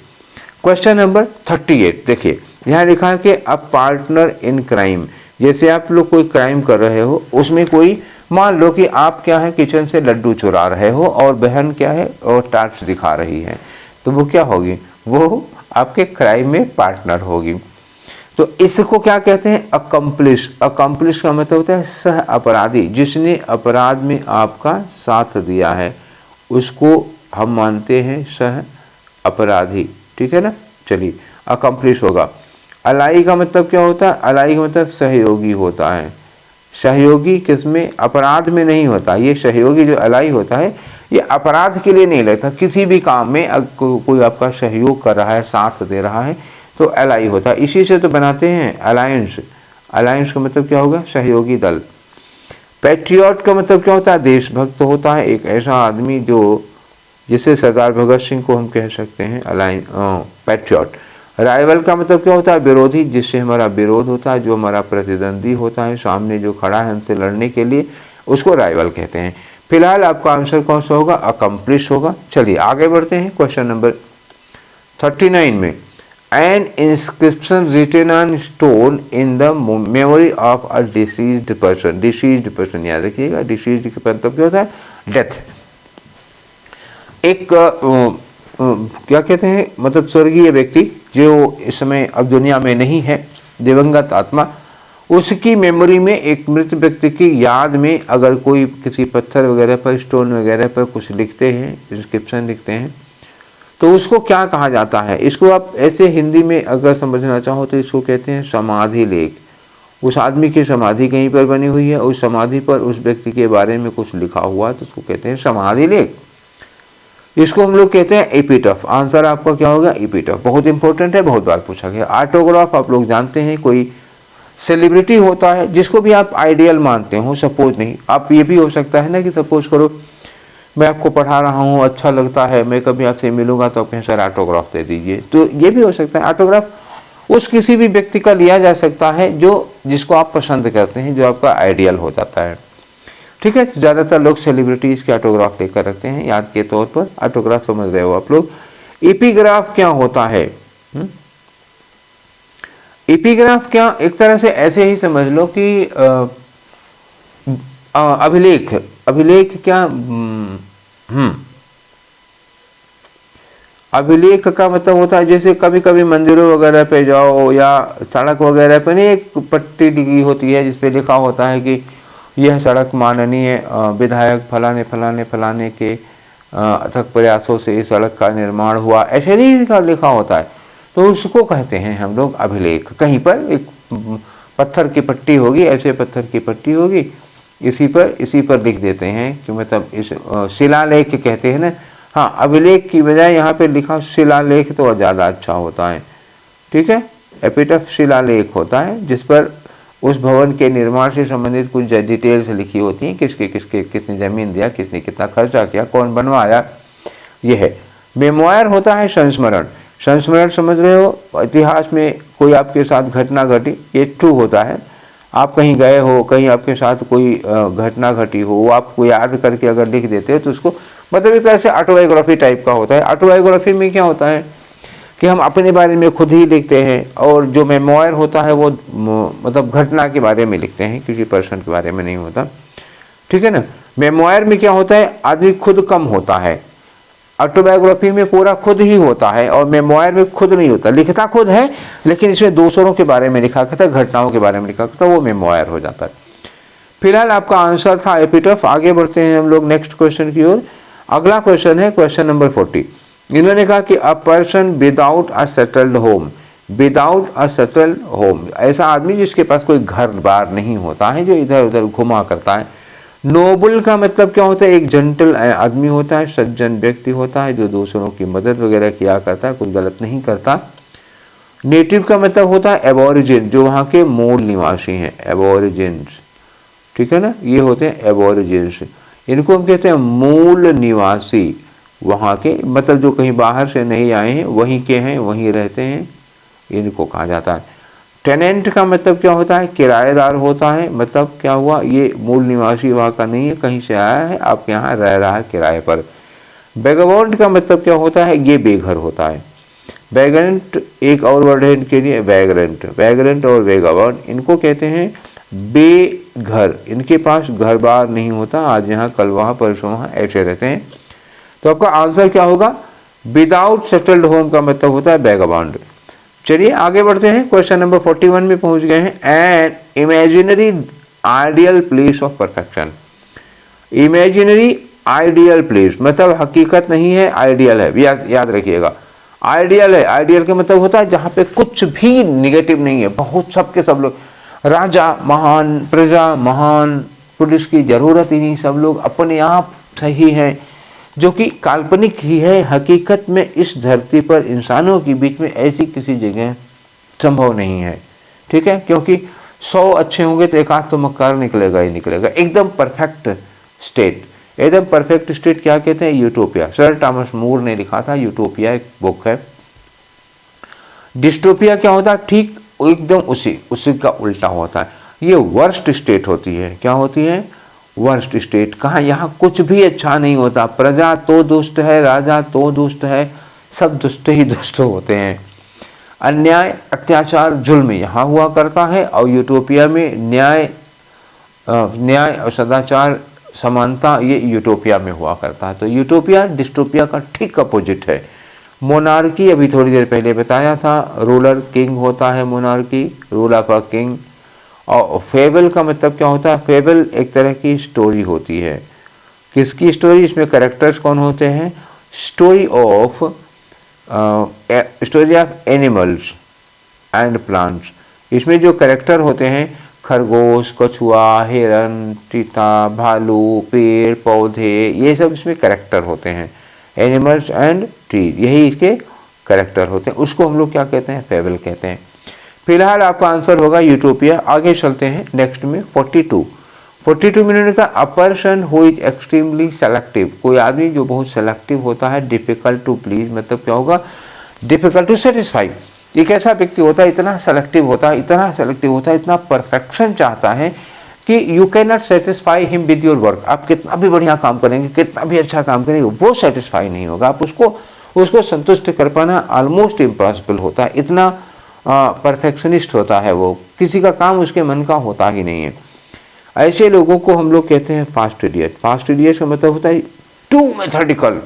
क्वेश्चन नंबर 38 देखिए, यहाँ लिखा है कि अ पार्टनर इन क्राइम, जैसे आप लोग कोई क्राइम कर रहे हो, उसमें कोई, मान लो कि आप क्या है किचन से लड्डू चुरा रहे हो और बहन क्या है और टार्च दिखा रही है, तो वो क्या होगी, वो आपके क्राइम में पार्टनर होगी। तो इसको क्या कहते हैं, अकम्प्लिश। अकम्प्लिश का मतलब होता है सह अपराधी, जिसने अपराध में आपका साथ दिया है उसको हम मानते हैं सह अपराधी, ठीक है ना। चलिए अकम्प्लिश होगा। अलाई का मतलब क्या होता है, अलाई का मतलब सहयोगी होता है। सहयोगी किसमें, अपराध में नहीं होता, ये सहयोगी जो अलाई होता है ये अपराध के लिए नहीं लगता, किसी भी काम में कोई आपका सहयोग कर रहा है, साथ दे रहा है तो अलाई होता है। इसी से तो बनाते हैं अलायंस। अलायंस का मतलब क्या होगा, सहयोगी दल। पैट्रियट का मतलब क्या होता है, देशभक्त होता है, एक ऐसा आदमी जो, जिसे सरदार भगत सिंह को हम कह सकते हैं पैट्रियट। राइवल का मतलब क्या होता है, विरोधी, जिससे हमारा विरोध होता है, जो हमारा प्रतिद्वंदी होता है, सामने जो खड़ा है हमसे लड़ने के लिए, उसको राइवल कहते हैं। फिलहाल आपका आंसर कौन सा होगा, अकम्प्लिश होगा। चलिए आगे बढ़ते हैं क्वेश्चन नंबर 39 में, an inscription written on stone in the memory of a deceased person. Deceased person याद रखिएगा, डिसीज्ड का मतलब क्या होता है, डेथ। एक क्या कहते हैं, मतलब स्वर्गीय व्यक्ति जो इस समय अब दुनिया में नहीं है, दिवंगत आत्मा, उसकी मेमोरी में एक मृत व्यक्ति की याद में अगर कोई किसी पत्थर वगैरह पर, स्टोन वगैरह पर कुछ लिखते हैं, इंस्क्रिप्शन लिखते हैं, तो उसको क्या कहा जाता है। इसको आप ऐसे हिंदी में अगर समझना चाहो तो इसको कहते हैं समाधि लेख। उस आदमी की समाधि कहीं पर बनी हुई है, उस समाधि पर उस व्यक्ति के बारे में कुछ लिखा हुआ है, तो उसको कहते हैं समाधि लेख। इसको हम लोग कहते हैं एपिटफ। आंसर आपका क्या होगा, एपिटफ। बहुत इंपॉर्टेंट है, बहुत बार पूछा गया। ऑटोग्राफ आप लोग जानते हैं, कोई सेलिब्रिटी होता है जिसको भी आप आइडियल मानते हो, सपोज नहीं, आप ये भी हो सकता है ना कि सपोज करो मैं आपको पढ़ा रहा हूँ, अच्छा लगता है, मैं कभी आपसे मिलूंगा तो आप कहें सर ऑटोग्राफ दे दीजिए, तो ये भी हो सकता है। ऑटोग्राफ उस किसी भी व्यक्ति का लिया जा सकता है जो, जिसको आप पसंद करते हैं, जो आपका आइडियल हो जाता है, ठीक है। ज़्यादातर लोग सेलिब्रिटीज के ऑटोग्राफ लेकर रखते हैं, याद के तौर पर। ऑटोग्राफ समझ रहे हो आप लोग। एपिग्राफ क्या होता है, एपिग्राफ क्या, एक तरह से ऐसे ही समझ लो कि अभिलेख, अभिलेख क्या, अभिलेख का मतलब होता है जैसे कभी कभी मंदिरों वगैरह पे जाओ या सड़क वगैरह पे नहीं एक पट्टी लिखी होती है जिसपे लिखा होता है कि यह सड़क माननीय विधायक फलाने फलाने फलाने के अथक प्रयासों से इस सड़क का निर्माण हुआ, ऐसे नहीं का लिखा होता है, तो उसको कहते हैं हम लोग अभिलेख। कहीं पर एक पत्थर की पट्टी होगी, ऐसे पत्थर की पट्टी होगी, इसी पर लिख देते हैं कि मतलब इस शिलालेख कहते हैं ना। हाँ, अभिलेख की बजाय यहाँ पे लिखा शिलालेख तो ज़्यादा अच्छा होता है, ठीक है। एपिटफ शिलालेख होता है जिस पर उस भवन के निर्माण से संबंधित कुछ डिटेल्स लिखी होती हैं, किसके किसके कितनी ज़मीन दिया, किसने कितना खर्चा किया, कौन बनवाया, यह है। मेमोयर होता है संस्मरण। संस्मरण समझ रहे हो, इतिहास में कोई आपके साथ घटना घटी, ये ट्रू होता है। आप कहीं गए हो, कहीं आपके साथ कोई घटना घटी हो, वो आपको याद करके अगर लिख देते हो तो उसको मतलब एक तरह से ऑटोबायोग्राफी टाइप का होता है। ऑटोबायोग्राफी में क्या होता है कि हम अपने बारे में खुद ही लिखते हैं, और जो मेमोयर होता है वो मतलब घटना के बारे में लिखते हैं, किसी पर्सन के बारे में नहीं होता, ठीक है ना। मेमोयर में क्या होता है, आदमी खुद कम होता है, ऑटोबायोग्राफी में पूरा खुद ही होता है, और मेमोयर में खुद नहीं होता, लिखता खुद है लेकिन इसमें दूसरों के बारे में लिखा था, घटनाओं के बारे में लिखा था, वो मेमोयर हो जाता है। फिलहाल आपका आंसर था एपिटफ। आगे बढ़ते हैं हम लोग नेक्स्ट क्वेश्चन की ओर। अगला क्वेश्चन है क्वेश्चन नंबर 40। इन्होंने कहा कि a person without a settled home, without a settled home, ऐसा आदमी जिसके पास कोई घर बार नहीं होता है, जो इधर उधर घुमा करता है। नोबल का मतलब क्या होता है, एक जेंटल आदमी होता है, सज्जन व्यक्ति होता है जो दूसरों की मदद वगैरह किया करता है, कुछ गलत नहीं करता। नेटिव का मतलब होता है एबोरिजिन, जो वहाँ के मूल निवासी हैं, एबोरिजिन्स, ठीक है ना, ये होते हैं एबोरिजिन्स। इनको हम कहते हैं मूल निवासी, वहाँ के मतलब जो कहीं बाहर से नहीं आए हैं, वहीं के हैं, वहीं रहते हैं, इनको कहा जाता है। टेनेंट का मतलब क्या होता है, किराएदार होता है। मतलब क्या हुआ, ये मूल निवासी वहाँ का नहीं है, कहीं से आया है, आपके यहाँ रह रहा है किराए पर। वेगाबॉन्ड का मतलब क्या होता है, ये बेघर होता है। वैगरेंट एक और वर्ड है इनके लिए, वैगरेंट, वैगरेंट और वेगाबॉन्ड, इनको कहते हैं बेघर, इनके पास घर बार नहीं होता, आज यहाँ कल वहाँ परसों वहाँ ऐसे रहते हैं। तो आपका आंसर क्या होगा, विदाउट सेटल्ड होम का मतलब होता है वेगाबॉन्ड। चलिए आगे बढ़ते हैं, क्वेश्चन नंबर 41 में पहुंच गए हैं। An imaginary ideal place of perfection. Imaginary ideal place मतलब हकीकत नहीं है, आइडियल है, याद रखिएगा। आइडियल है, आइडियल का मतलब होता है जहां पे कुछ भी निगेटिव नहीं है, बहुत सबके सब लोग, राजा महान, प्रजा महान, पुलिस की जरूरत ही नहीं, सब लोग अपने आप सही है, जो कि काल्पनिक ही है। हकीकत में इस धरती पर इंसानों के बीच में ऐसी किसी जगह संभव नहीं है, ठीक है, क्योंकि 100 अच्छे होंगे तो एक आध तो मक्कार निकलेगा ही निकलेगा। एकदम परफेक्ट स्टेट, एकदम परफेक्ट स्टेट क्या कहते हैं, यूटोपिया। सर थॉमस मूर ने लिखा था यूटोपिया, एक बुक है। डिस्टोपिया क्या होता है, ठीक एकदम उसी का उल्टा होता है, ये वर्स्ट स्टेट होती है। क्या होती है, वर्स्ट स्टेट। कहाँ, यहाँ कुछ भी अच्छा नहीं होता, प्रजा तो दुष्ट है, राजा तो दुष्ट है, सब दुष्ट ही दुष्ट होते हैं। अन्याय, अत्याचार, जुल्म यहाँ हुआ करता है, और यूटोपिया में न्याय और सदाचार, समानता, ये यूटोपिया में हुआ करता है। तो यूटोपिया डिस्टोपिया का ठीक अपोजिट है। मोनार्की अभी थोड़ी देर पहले बताया था, रूलर किंग होता है monarchy, rule of a king. और फेबल का मतलब क्या होता है, फेबल एक तरह की स्टोरी होती है। किसकी स्टोरी, इसमें कैरेक्टर्स कौन होते हैं, story of animals and plants. इसमें जो कैरेक्टर होते हैं, खरगोश, कछुआ, हिरन, चीता, भालू, पेड़ पौधे, ये सब इसमें कैरेक्टर होते हैं। एनिमल्स एंड ट्रीज, यही इसके कैरेक्टर होते हैं, उसको हम लोग क्या कहते हैं, फेबल कहते हैं। फिलहाल आपका आंसर होगा यूटोपिया। आगे चलते हैं नेक्स्ट में 42 में उन्होंने कहा a person who is extremely selective, कोई आदमी जो बहुत सेलेक्टिव होता है। डिफिकल्ट टू प्लीज मतलब क्या होगा, डिफिकल्ट टू सेटिस्फाई। एक ऐसा व्यक्ति होता है, इतना सेलेक्टिव होता है, इतना परफेक्शन चाहता है कि you can not satisfy him with your work. आप कितना भी बढ़िया काम करेंगे, कितना भी अच्छा काम करेंगे, वो सेटिस्फाई नहीं होगा, आप उसको संतुष्ट कर पाना ऑलमोस्ट इम्पॉसिबल होता है। इतना परफेक्शनिस्ट होता है वो, किसी का काम उसके मन का होता ही नहीं है। ऐसे लोगों को हम लोग कहते हैं फास्ट इडियट। फास्ट इडियट का मतलब होता है टू मेथडिकल,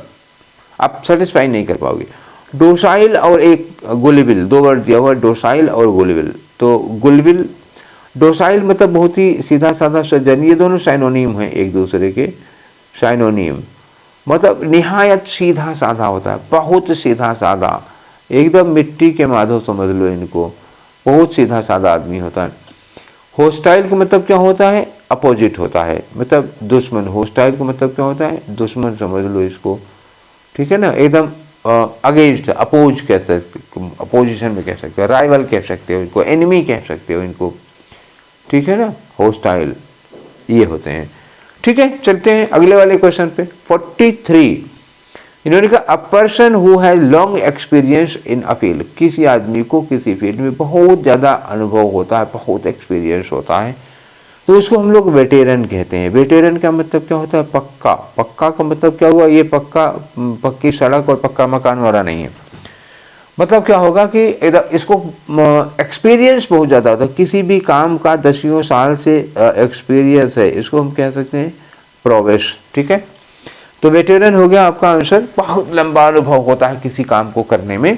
आप सेटिस्फाई नहीं कर पाओगे। डोसाइल और एक गुलिबिल, दो वर्ड दिया हुआ, डोसाइल और गुलिबिल। तो गुलिबिल, डोसाइल मतलब बहुत ही सीधा साधा सज्जन, ये दोनों साइनोनिम हैं एक दूसरे के, साइनोनिम मतलब निहायत सीधा साधा होता है, बहुत सीधा साधा, एकदम मिट्टी के माधव समझ लो इनको, बहुत सीधा साधा आदमी होता है। होस्टाइल का मतलब क्या होता है? अपोजिट होता है, मतलब दुश्मन। होस्टाइल का मतलब क्या होता है? दुश्मन समझ लो इसको, ठीक है ना, एकदम अगेंस्ट, अपोज कह सकते, अपोजिशन में कह सकते हो, राइवल कह सकते हो इनको, एनिमी कह सकते हो इनको, ठीक है ना, होस्टाइल ये होते हैं। ठीक है, चलते हैं अगले वाले क्वेश्चन पे। 43 इन्होंने कहा a person who has long experience in a field, किसी आदमी को किसी फील्ड में बहुत ज़्यादा अनुभव होता है, बहुत एक्सपीरियंस होता है, तो उसको हम लोग वेटेरन कहते हैं। वेटेरन का मतलब क्या होता है? पक्का। पक्का का मतलब क्या हुआ? ये पक्का पक्की सड़क और पक्का मकान वाला नहीं है। मतलब क्या होगा कि इसको एक्सपीरियंस बहुत ज़्यादा होता है, किसी भी काम का दसियों साल से एक्सपीरियंस है, इसको हम कह सकते हैं प्रोवेश। ठीक है, तो वेटेरन हो गया आपका आंसर, बहुत लंबा अनुभव होता है किसी काम को करने में।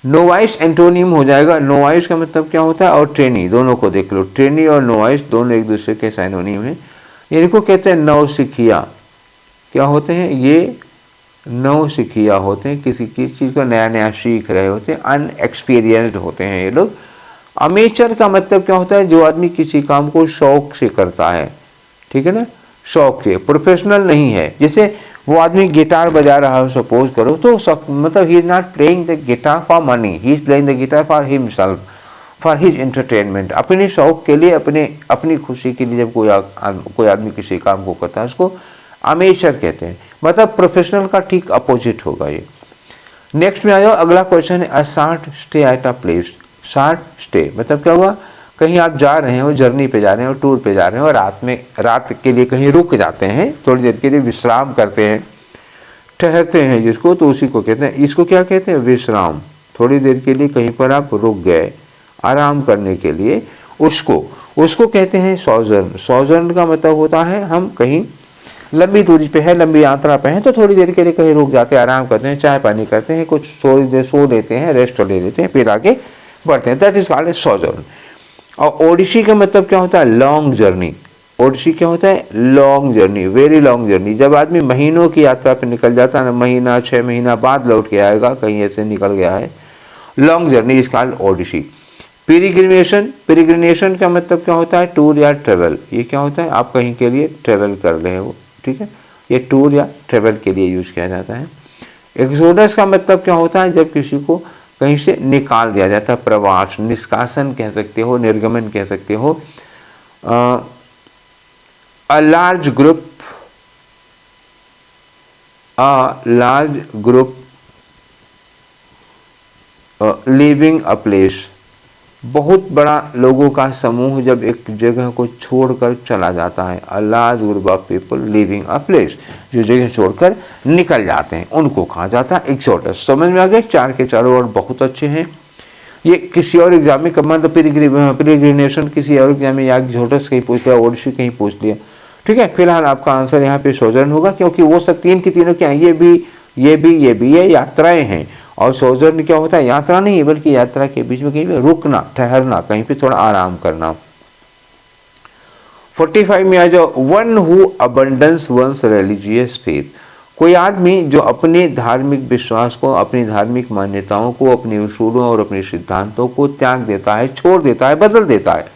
नोवाइस एंटोनिम हो जाएगा। नोवाइस का मतलब क्या होता है? और ट्रेनी, दोनों को देख लो, ट्रेनी और नोवाइस दोनों एक दूसरे के साइनोनिम है। इनको कहते हैं नौसिखिया। क्या होते हैं ये? नौसिखिया होते हैं, किसी चीज़ को नया नया सीख रहे होते हैं, अनएक्सपीरियंस्ड होते हैं ये लोग। अमेचर का मतलब क्या होता है? जो आदमी किसी काम को शौक से करता है, ठीक है ना, शौक से, प्रोफेशनल नहीं है। जैसे वो आदमी गिटार बजा रहा है सपोज करो, तो मतलब he is not playing the guitar for money, he is playing the guitar for himself, for his entertainment, अपने शौक के लिए, अपनी खुशी के लिए जब कोई आदमी किसी काम को करता है उसको अमेचर कहते हैं। मतलब प्रोफेशनल का ठीक अपोजिट होगा ये। नेक्स्ट में आ जाओ, अगला क्वेश्चन है a short stay at a place. Short stay मतलब क्या हुआ? कहीं आप जा रहे हो, जर्नी पे जा रहे हो, टूर पे जा रहे हो, और रात के लिए कहीं रुक जाते हैं, थोड़ी देर के लिए विश्राम करते हैं, ठहरते हैं जिसको, तो उसी को कहते हैं, इसको क्या कहते हैं? विश्राम। थोड़ी देर के लिए कहीं पर आप रुक गए आराम करने के लिए, उसको कहते हैं सॉजर्न। सॉजर्न का मतलब होता है हम कहीं लंबी दूरी पे है, लंबी यात्रा पे हैं, तो थोड़ी देर के लिए कहीं रुक जाते हैं, आराम करते हैं, चाय पानी करते हैं, कुछ थोड़ी देर सो लेते हैं, रेस्ट ले लेते हैं, फिर आगे बढ़ते हैं, दैट इज कॉल्ड सॉजर्न। और ओडिसी का मतलब क्या होता है? Long journey. ओडिसी क्या होता है? Long journey, very long journey. जब आदमी महीनों की यात्रा पे निकल जाता है ना, महीना 6 महीना बाद लौट के आएगा, कहीं ऐसे निकल गया है, long journey is called odyssey. Peregrination, peregrination का मतलब क्या होता है? टूर या ट्रेवल। ये क्या होता है? आप कहीं के लिए ट्रेवल कर रहे हो, ठीक है, ये टूर या ट्रेवल के लिए यूज किया जाता है। एक्सोडस का मतलब क्या होता है? जब किसी को कहीं से निकाल दिया जाता है, प्रवास, निष्कासन कह सकते हो, निर्गमन कह सकते हो। A large group leaving a place, बहुत बड़ा लोगों का समूह जब एक जगह को छोड़कर चला जाता है। A large group of people leaving a place, जो जगह छोड़कर निकल जाते हैं उनको कहा जाता है एक्सोडस। समझ में आ गया? चार के चारों वर्ड बहुत अच्छे हैं। ये किसी और एग्जाम में मतलब पेरिग्रिनेशन किसी और एग्जाम में, या एक्सोडस कहीं पूछ लिया, ओडिसी कहीं पूछ लिया, ठीक है। फिलहाल आपका आंसर यहाँ पे सोजर्न होगा, क्योंकि वो सब तीन की तीनों क्या है? ये यात्राएं हैं। और सोजर्न क्या होता है? यात्रा नहीं, बल्कि यात्रा के बीच में कहीं पे रुकना, ठहरना, कहीं पे थोड़ा आराम करना। 45 में आ जाओ, one who abandons one's religious faith. कोई आदमी जो अपने धार्मिक विश्वास को, अपनी धार्मिक मान्यताओं को, अपने उसूलों और अपने सिद्धांतों को त्याग देता है, छोड़ देता है, बदल देता है,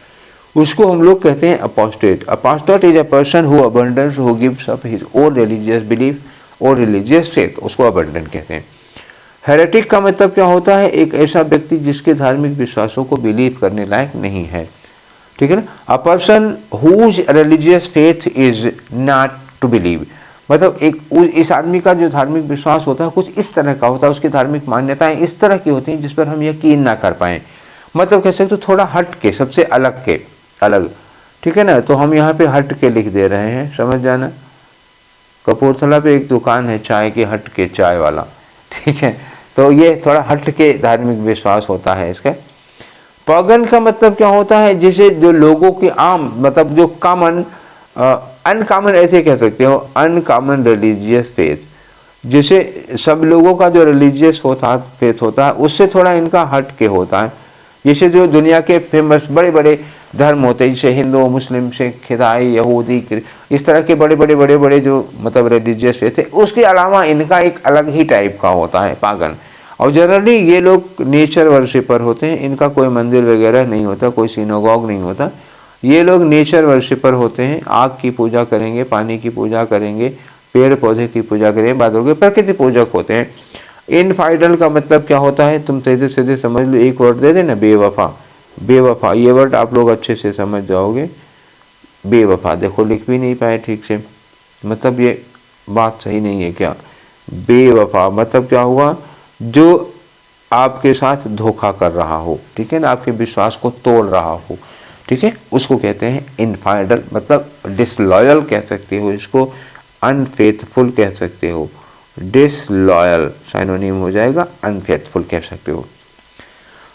उसको हम लोग कहते हैं apostate. Apostate is a person who abundance, who gives up his own religious belief और रिलीजियस फेथ, उसको अबंडेंट कहते हैं। हेरेटिक का मतलब क्या होता है? एक ऐसा व्यक्ति जिसके धार्मिक विश्वासों को बिलीव करने लायक नहीं है, ठीक है ना। A person whose religious faith is not to believe, मतलब इस आदमी का जो धार्मिक विश्वास होता है कुछ इस तरह का होता है, उसकी धार्मिक मान्यताएं इस तरह की होती हैं जिस पर हम यकीन ना कर पाएं। मतलब कह सकते तो थोड़ा हट के, सबसे अलग, ठीक है ना। तो हम यहाँ पे हट के लिख दे रहे हैं, समझ जाना। कपूरथला पे एक दुकान है चाय की, हट के चाय वाला, ठीक है। तो ये थोड़ा हट के धार्मिक विश्वास होता है इसका। पागन का मतलब क्या होता है, जिसे जो लोगों की आम मतलब जो कॉमन, अनकॉमन ऐसे कह सकते हो, अनकॉमन रिलीजियस फेथ, जिसे सब लोगों का जो रिलीजियस होता फेथ होता है उससे थोड़ा इनका हट के होता है। जैसे जो दुनिया के फेमस बड़े बड़े धर्म होते हैं, जैसे हिंदू, मुस्लिम, सिख, ईसाई, यहूदी, इस तरह के बड़े बड़े जो मतलब रिलीजियस फेथ है, उसके अलावा इनका एक अलग ही टाइप का होता है पागन। और जनरली ये लोग नेचर वर्शिपर होते हैं, इनका कोई मंदिर वगैरह नहीं होता, कोई सिनोगॉग नहीं होता। ये लोग नेचर वर्शिपर होते हैं, आग की पूजा करेंगे, पानी की पूजा करेंगे, पेड़ पौधे की पूजा करेंगे, बादलों के, प्रकृति पूजक होते हैं। इनफाइडल का मतलब क्या होता है, तुम सीधे सीधे समझ लो, एक वर्ड दे देना, बेवफा। बेवफा, ये वर्ड आप लोग अच्छे से समझ जाओगे। बेवफा, देखो लिख भी नहीं पाए ठीक से, मतलब ये बात सही नहीं है क्या। बेवफा मतलब क्या हुआ, जो आपके साथ धोखा कर रहा हो, ठीक है ना, आपके विश्वास को तोड़ रहा हो, ठीक है, उसको कहते हैं इनफाइडल, मतलब डिसलॉयल कह सकते हो इसको, अनफेथफुल कह सकते हो। डिसलॉयल साइनोनिम हो जाएगा, अनफेथफुल कह सकते हो।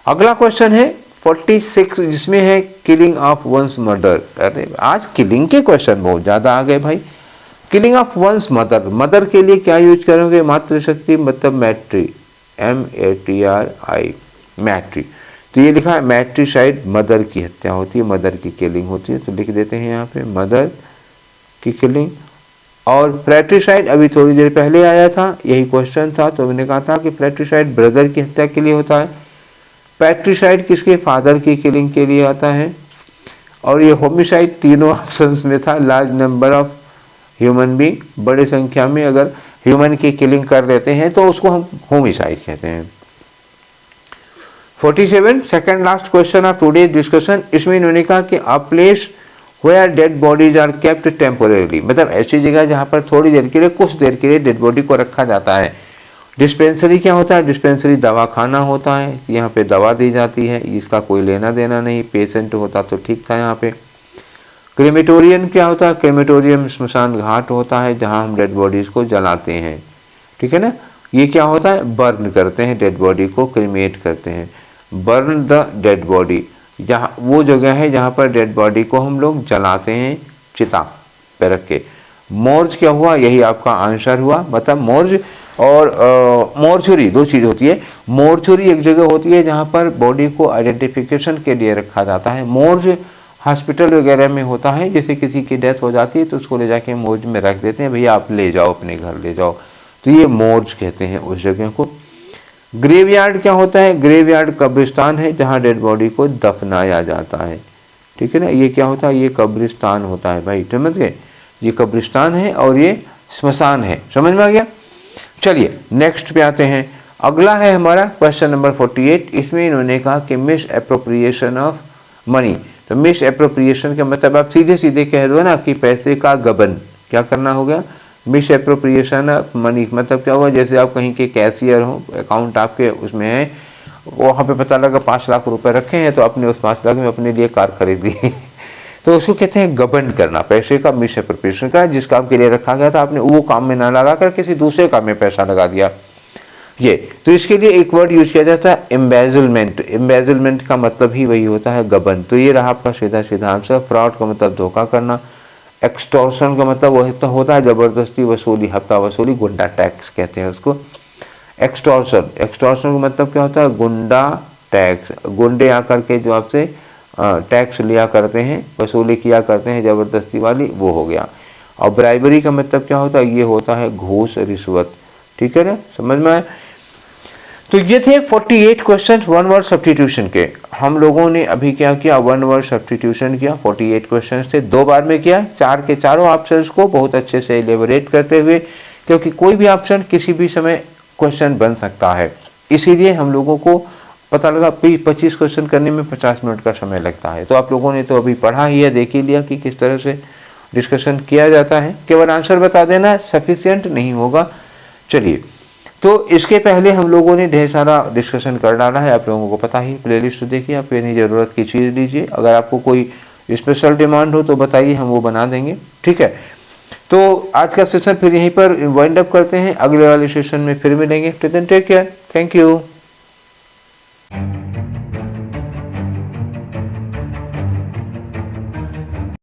अगला क्वेश्चन है 46, जिसमें है किलिंग ऑफ वंस मदर। अरे आज किलिंग के क्वेश्चन बहुत ज्यादा आ गए भाई। Killing of one's mother, mother के लिए क्या यूज करोगे, मातृशक्ति मतलब मैट्री, MATRI, मैट्री। तो ये लिखा है मैट्रीसाइड, मदर की हत्या होती है, मदर की किलिंग होती है, तो लिख देते हैं यहाँ पे मदर की किलिंग। और फ्रैट्रिसाइड अभी थोड़ी देर पहले आया था, यही क्वेश्चन था, तो मैंने कहा था कि फ्रैट्रिसाइड ब्रदर की हत्या के लिए होता है, पैट्रिसाइड किसके, फादर की किलिंग के लिए आता है। और ये होमिसाइड तीनों ऑप्शंस में था, large number of human being, बड़े संख्या में अगर ह्यूमन की किलिंग कर देते हैं तो उसको हम होमिसाइड कहते हैं। 47 second last question of today discussion, इसमें इन्होंने कहा कि a place where dead bodies are kept temporary, मतलब ऐसी जगह जहां पर थोड़ी देर के लिए, कुछ देर के लिए डेड बॉडी को रखा जाता है। डिस्पेंसरी क्या होता है, डिस्पेंसरी दवाखाना होता है, यहाँ पे दवा दी जाती है, इसका कोई लेना देना नहीं, पेशेंट होता तो ठीक था यहाँ पे। क्रेमेटोरियम क्या होता है, क्रेमेटोरियम स्मशान घाट होता है जहाँ हम डेड बॉडीज को जलाते हैं, ठीक है ना। ये क्या होता है, बर्न करते हैं डेड बॉडी को, क्रीमेट करते हैं, बर्न द डेड बॉडी, जहाँ वो जगह है जहाँ पर डेड बॉडी को हम लोग जलाते हैं चिता पे रख के। मोर्ज क्या हुआ, यही आपका आंसर हुआ, मतलब मोर्ज और मोर्चुरी दो चीज़ होती है। मोर्चुरी एक जगह होती है जहाँ पर बॉडी को आइडेंटिफिकेशन के लिए रखा जाता है, मोर्ज हॉस्पिटल वगैरह में होता है, जैसे किसी की डेथ हो जाती है तो उसको ले जाके मोर्ज में रख देते हैं, भैया आप ले जाओ अपने घर ले जाओ, तो ये मोर्ज कहते हैं उस जगह को। ग्रेवयार्ड क्या होता है, ग्रेवयार्ड कब्रिस्तान है जहाँ डेड बॉडी को दफनाया जाता है, ठीक है ना। ये क्या होता है, ये कब्रिस्तान होता है भाई, समझ गए, ये कब्रिस्तान है और ये स्मशान है, समझ में आ गया। चलिए नेक्स्ट पे आते हैं, अगला है हमारा क्वेश्चन नंबर 48। इसमें इन्होंने कहा कि मिस एप्रोप्रिएशन ऑफ मनी, तो मिस एप्रोप्रिएशन का मतलब आप सीधे सीधे कह दो ना कि पैसे का गबन, क्या करना हो गया, मिस एप्रोप्रिएशन ऑफ मनी मतलब क्या हुआ, जैसे आप कहीं के कैशियर हो, अकाउंट आपके उसमें है, वहाँ पे पता लगा 5 लाख रुपए रखे हैं, तो आपने उस 5 लाख में अपने लिए कार खरीद ली तो उसको कहते हैं गबन करना, पैसे का मिस एप्रोप्रिएशन का, जिस काम के लिए रखा गया था आपने वो काम में ना लगा कर किसी दूसरे काम में पैसा लगा दिया ये। तो इसके लिए एक वर्ड यूज किया जाता है एम्बेजलमेंट, एम्बेजलमेंट का मतलब ही वही होता है गबन। तो ये रहा आपका सीधा सीधा आंसर। फ्रॉड का मतलब धोखा करना, एक्सटॉर्शन का मतलब वो होता है जबरदस्ती वसूली, हफ्ता वसूली, गुंडा टैक्स कहते हैं उसको। एक्सटॉर्शन, एक्सटॉर्शन का मतलब क्या होता है, गुंडा टैक्स, गुंडे आकर के जो आपसे टैक्स लिया करते हैं, वसूली किया करते हैं जबरदस्ती वाली, वो हो गया। और ब्राइबरी का मतलब क्या होता है, ये होता है घूस रिश्वत, ठीक है ना, समझ में आया। तो ये थे 48 क्वेश्चन वन वर्ड सब्स्टिट्यूशन के। हम लोगों ने अभी क्या किया, वन वर्ड सब्स्टिट्यूशन किया, 48 क्वेश्चन थे, 2 बार में किया, 4 के चारों ऑप्शंस को बहुत अच्छे से एलेबोरेट करते हुए, क्योंकि कोई भी ऑप्शन किसी भी समय क्वेश्चन बन सकता है, इसीलिए हम लोगों को पता लगा 25 क्वेश्चन करने में 50 मिनट का समय लगता है। तो आप लोगों ने तो अभी पढ़ा ही है, देख ही लिया कि किस तरह से डिस्कशन किया जाता है, केवल आंसर बता देना सफिशिएंट नहीं होगा। चलिए, तो इसके पहले हम लोगों ने ढेर सारा डिस्कशन कर डाला है, आप लोगों को पता ही, प्लेलिस्ट देखिए आप, अपनी ज़रूरत की चीज़ लीजिए, अगर आपको कोई स्पेशल डिमांड हो तो बताइए, हम वो बना देंगे, ठीक है। तो आज का सेशन फिर यहीं पर वाइंड अप करते हैं, अगले वाले सेशन में फिर मिलेंगे। Take care, thank you.